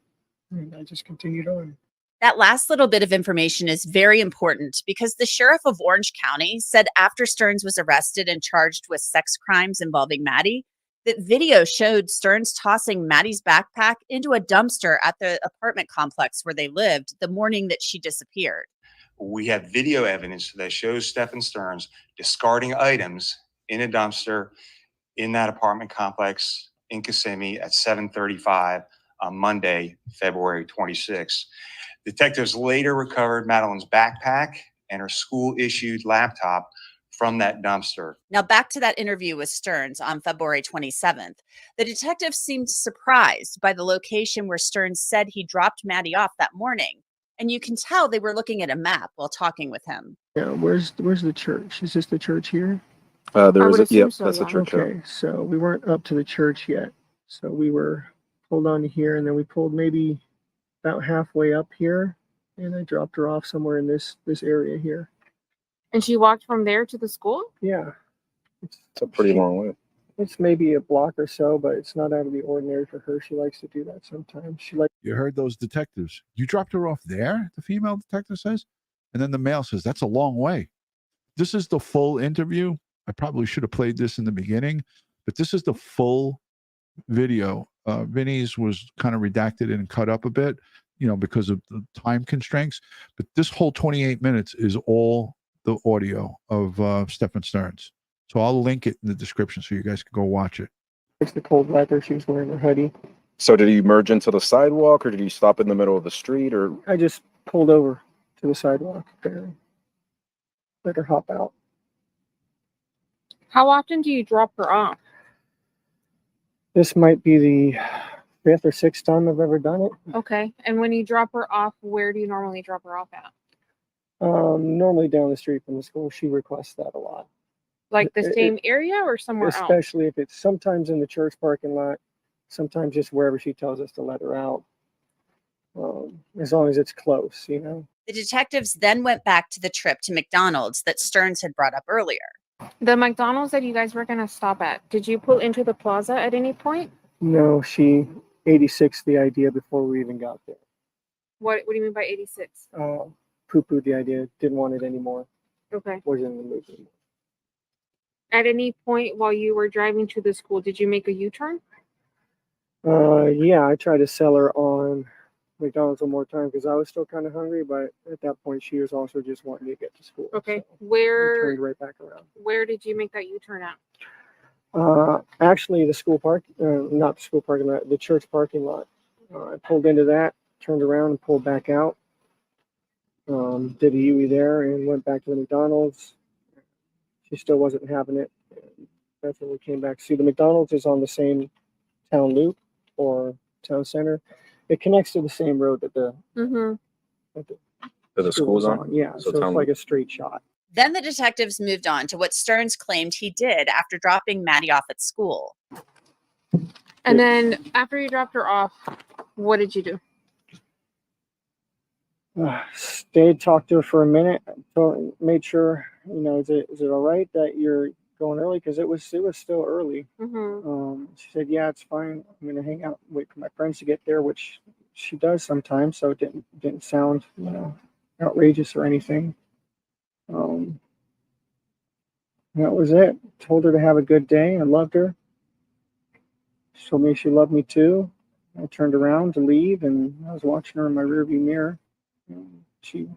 And I just continued on. That last little bit of information is very important because the sheriff of Orange County said after Sterns was arrested and charged with sex crimes involving Maddie, that video showed Sterns tossing Maddie's backpack into a dumpster at the apartment complex where they lived the morning that she disappeared. We have video evidence that shows Stephan Sterns discarding items in a dumpster in that apartment complex in Kissimmee at 7:35 on Monday, February 26. Detectives later recovered Madeline's backpack and her school-issued laptop from that dumpster. Now back to that interview with Sterns on February 27th. The detective seemed surprised by the location where Sterns said he dropped Maddie off that morning. And you can tell they were looking at a map while talking with him. Yeah, where's the church? Is this the church here? There is Yep, that's the church. Okay, so we weren't up to the church yet. So we were pulled on to here, and then we pulled maybe about halfway up here, and I dropped her off somewhere in this area here. And she walked from there to the school? Yeah. It's a pretty long way. It's maybe a block or so, but it's not out of the ordinary for her. She likes to do that sometimes. You heard those detectives. You dropped her off there, the female detective says. And then the male says, that's a long way. This is the full interview. I probably should have played this in the beginning, but this is the full video. Vinny's was kind of redacted and cut up a bit, because of the time constraints. But this whole 28 minutes is all the audio of Stephan Sterns. So I'll link it in the description so you guys can go watch it. It's the cold weather. She was wearing her hoodie. So did he merge into the sidewalk, or did he stop in the middle of the street, or? I just pulled over to the sidewalk there. Let her hop out. How often do you drop her off? This might be the 5th or 6th time I've ever done it. Okay. And when you drop her off, where do you normally drop her off at? Normally down the street from the school. She requests that a lot. Like the same area or somewhere else? Especially if it's sometimes in the church parking lot, sometimes just wherever she tells us to let her out. As long as it's close, The detectives then went back to the trip to McDonald's that Sterns had brought up earlier. The McDonald's that you guys were going to stop at, did you pull into the plaza at any point? No, she 86'd the idea before we even got there. What do you mean by 86? Poo-pooed the idea, didn't want it anymore. Okay. Wasn't in the mood anymore. At any point while you were driving to the school, did you make a U-turn? Yeah, I tried to sell her on McDonald's one more time because I was still kind of hungry, but at that point she was also just wanting to get to school. Okay. So Where turned right back around. Where did you make that U-turn at? Actually the school park, not the school parking lot, the church parking lot. I pulled into that, turned around and pulled back out. Did a U-turn there and went back to the McDonald's. She still wasn't having it. That's when we came back. See, the McDonald's is on the same town loop or town center. It connects to the same road that the school's on. Yeah, so it's like a straight shot. Then the detectives moved on to what Sterns claimed he did after dropping Maddie off at school. And then after you dropped her off, what did you do? Stayed, talked to her for a minute, made sure, is it all right that you're going early? Because it was still early. She said, yeah, it's fine. I'm gonna hang out, wait for my friends to get there, which she does sometimes. So it didn't sound outrageous or anything. That was it. Told her to have a good day. I loved her. She told me she loved me too. I turned around to leave, and I was watching her in my rearview mirror. She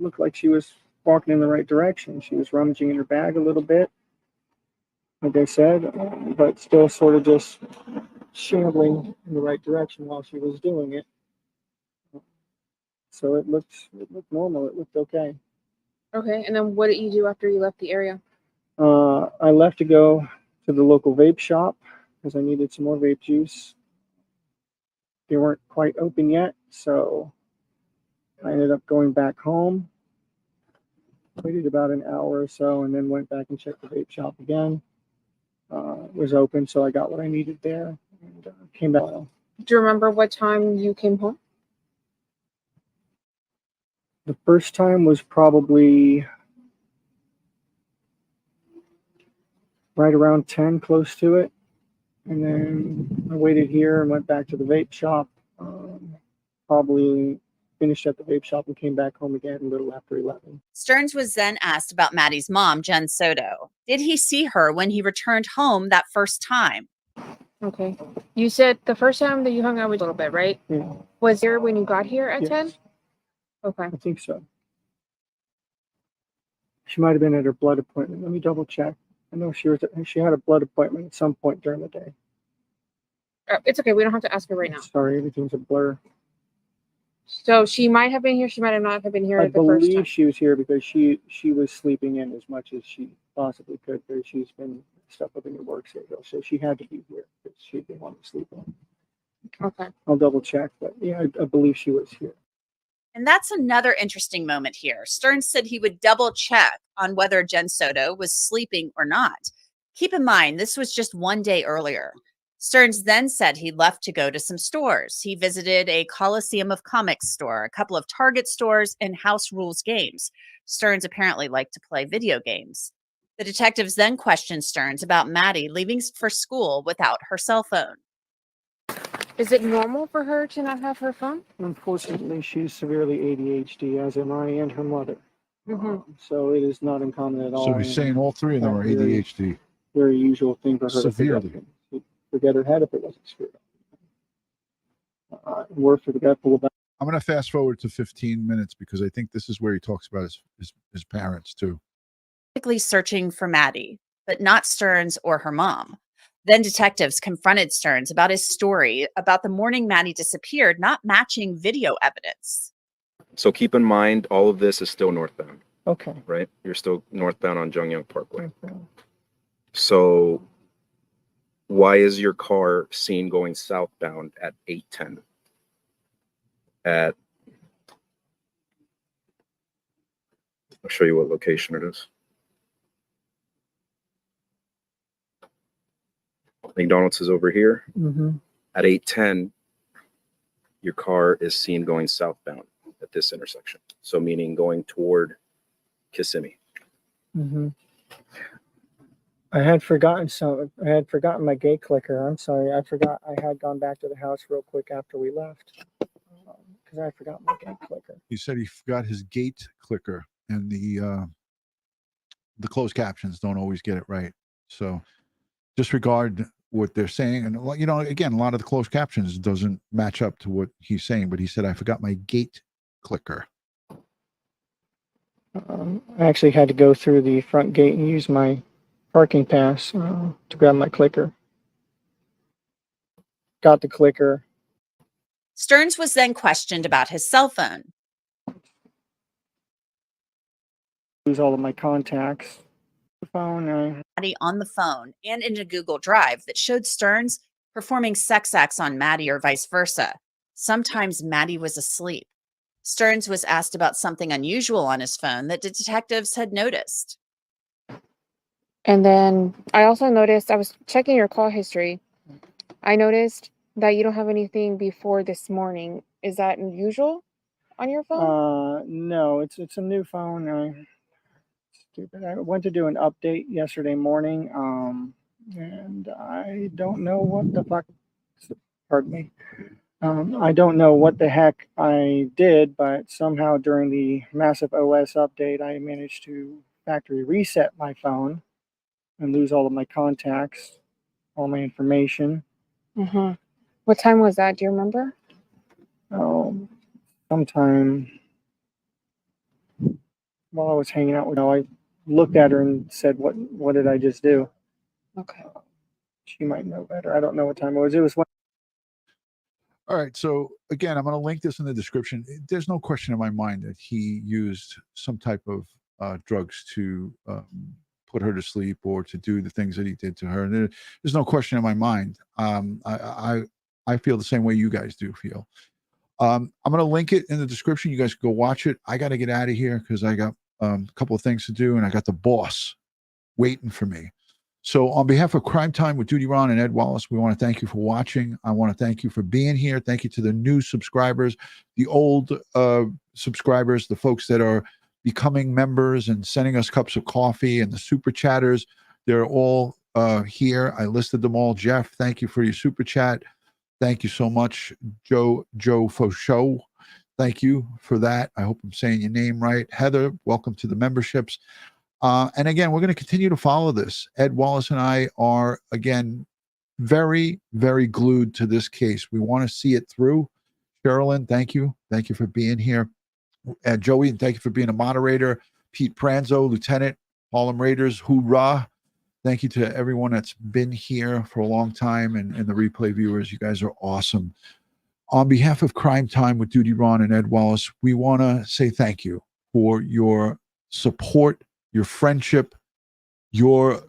looked like she was walking in the right direction. She was rummaging in her bag a little bit, like I said, but still sort of just shambling in the right direction while she was doing it. So it looked normal. It looked okay. Okay, and then what did you do after you left the area? I left to go to the local vape shop because I needed some more vape juice. They weren't quite open yet, so I ended up going back home. Waited about an hour or so, and then went back and checked the vape shop again. It was open, so I got what I needed there, and came back. Do you remember what time you came home? The first time was probably right around 10, close to it. And then I waited here and went back to the vape shop. Probably finished at the vape shop and came back home again a little after 11. Stearns was then asked about Maddie's mom, Jen Soto. Did he see her when he returned home that first time? Okay. You said the first time that you hung out with a little bit, right? Yeah. Was here when you got here at Yes. 10? Okay. I think so. She might have been at her blood appointment. Let me double check. I know she had a blood appointment at some point during the day. It's okay. We don't have to ask her right now. Sorry, everything's a blur. So she might have been here. She might have not have been here I at the first time. believe she was here because she was sleeping in as much as she possibly could. Because she's been stuck up in her work schedule, so she had to be here because she didn't want to sleep in. Okay. I'll double check, but yeah, I believe she was here. And that's another interesting moment here. Stearns said he would double check on whether Jen Soto was sleeping or not. Keep in mind, this was just one day earlier. Stearns then said he left to go to some stores. He visited a Coliseum of Comics store, a couple of Target stores, and House Rules games. Stearns apparently liked to play video games. The detectives then questioned Stearns about Maddie leaving for school without her cell phone. Is it normal for her to not have her phone? Unfortunately, she's severely ADHD, as am I and her mother. So it is not uncommon at all. So he's saying all three of them are ADHD. Very usual thing for her Severely. to forget. She'd forget her head if it wasn't screwed up. We're forgetful about. I'm going to fast forward to 15 minutes because I think this is where he talks about his parents too. Searching for Maddie, but not Stearns or her mom. Then detectives confronted Stearns about his story about the morning Maddie disappeared not matching video evidence. So keep in mind, all of this is still northbound. Okay. Right? You're still northbound on Jungyang Parkway. So why is your car seen going southbound at 8:10? I'll show you what location it is. McDonald's is over here. At 8:10, your car is seen going southbound at this intersection. So meaning going toward Kissimmee. I had forgotten I had forgotten my gate clicker. I'm sorry. I forgot. I had gone back to the house real quick after we left because I forgot my gate clicker. He said he forgot his gate clicker, and the closed captions don't always get it right. So disregard what they're saying. And, you know, again, a lot of the closed captions doesn't match up to what he's saying, but he said, I forgot my gate clicker. I actually had to go through the front gate and use my parking pass to grab my clicker. Got the clicker. Stearns was then questioned about his cell phone. Lose all of my contacts. The phone. Maddie on the phone and in a Google Drive that showed Stearns performing sex acts on Maddie or vice versa. Sometimes Maddie was asleep. Stearns was asked about something unusual on his phone that the detectives had noticed. And then I also noticed, I was checking your call history. I noticed that you don't have anything before this morning. Is that unusual on your phone? No, it's a new phone. Stupid. I went to do an update yesterday morning, and I don't know what the fuck. Pardon me. I don't know what the heck I did, but somehow during the massive OS update, I managed to factory reset my phone and lose all of my contacts, all my information. What time was that? Do you remember? Oh, sometime while I was hanging out with her. I looked at her and said, what did I just do? Okay. She might know better. I don't know what time it was. It was when. All right. So again, I'm going to link this in the description. There's no question in my mind that he used some type of drugs to put her to sleep or to do the things that he did to her. There's no question in my mind. I feel the same way you guys do feel. I'm going to link it in the description. You guys can go watch it. I got to get out of here because I got a couple of things to do, and I got the boss waiting for me. So on behalf of Crime Time with Dutyron and Ed Wallace, we want to thank you for watching. I want to thank you for being here. Thank you to the new subscribers, the old subscribers, the folks that are becoming members and sending us cups of coffee, and the super chatters. They're all here. I listed them all. Jeff, thank you for your super chat. Thank you so much. Joe Fauchot, thank you for that. I hope I'm saying your name right. Heather, welcome to the memberships. And again, we're going to continue to follow this. Ed Wallace and I are, again, very, very glued to this case. We want to see it through. Sherilyn, thank you. Thank you for being here. Joey, and thank you for being a moderator. Pete Pranzo, Lieutenant, Harlem Raiders, hoorah. Thank you to everyone that's been here for a long time, and the replay viewers. You guys are awesome. On behalf of Crime Time with Dutyron and Ed Wallace, we want to say thank you for your support, your friendship, your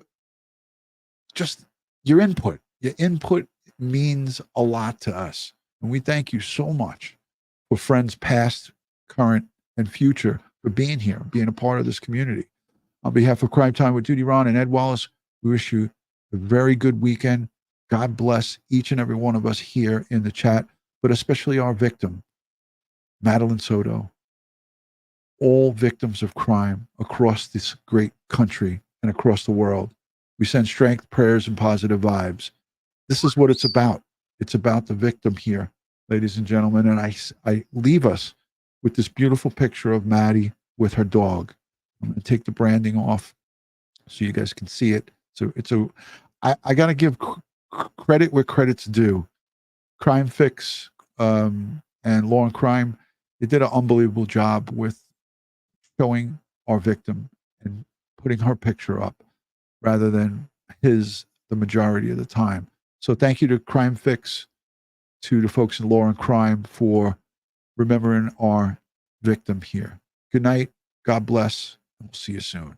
input. Your input means a lot to us. And we thank you so much for friends past, current, and future for being here, being a part of this community. On behalf of Crime Time with Dutyron and Ed Wallace, we wish you a very good weekend. God bless each and every one of us here in the chat, but especially our victim, Madeline Soto. All victims of crime across this great country and across the world. We send strength, prayers, and positive vibes. This is what it's about. It's about the victim here, ladies and gentlemen. And I leave us with this beautiful picture of Maddie with her dog. I'm going to take the branding off so you guys can see it. So I got to give credit where credit's due. Crime Fix and Law and Crime, they did an unbelievable job with showing our victim and putting her picture up rather than his the majority of the time. So thank you to Crime Fix, to the folks in Law and Crime for remembering our victim here. Good night. God bless. And we'll see you soon.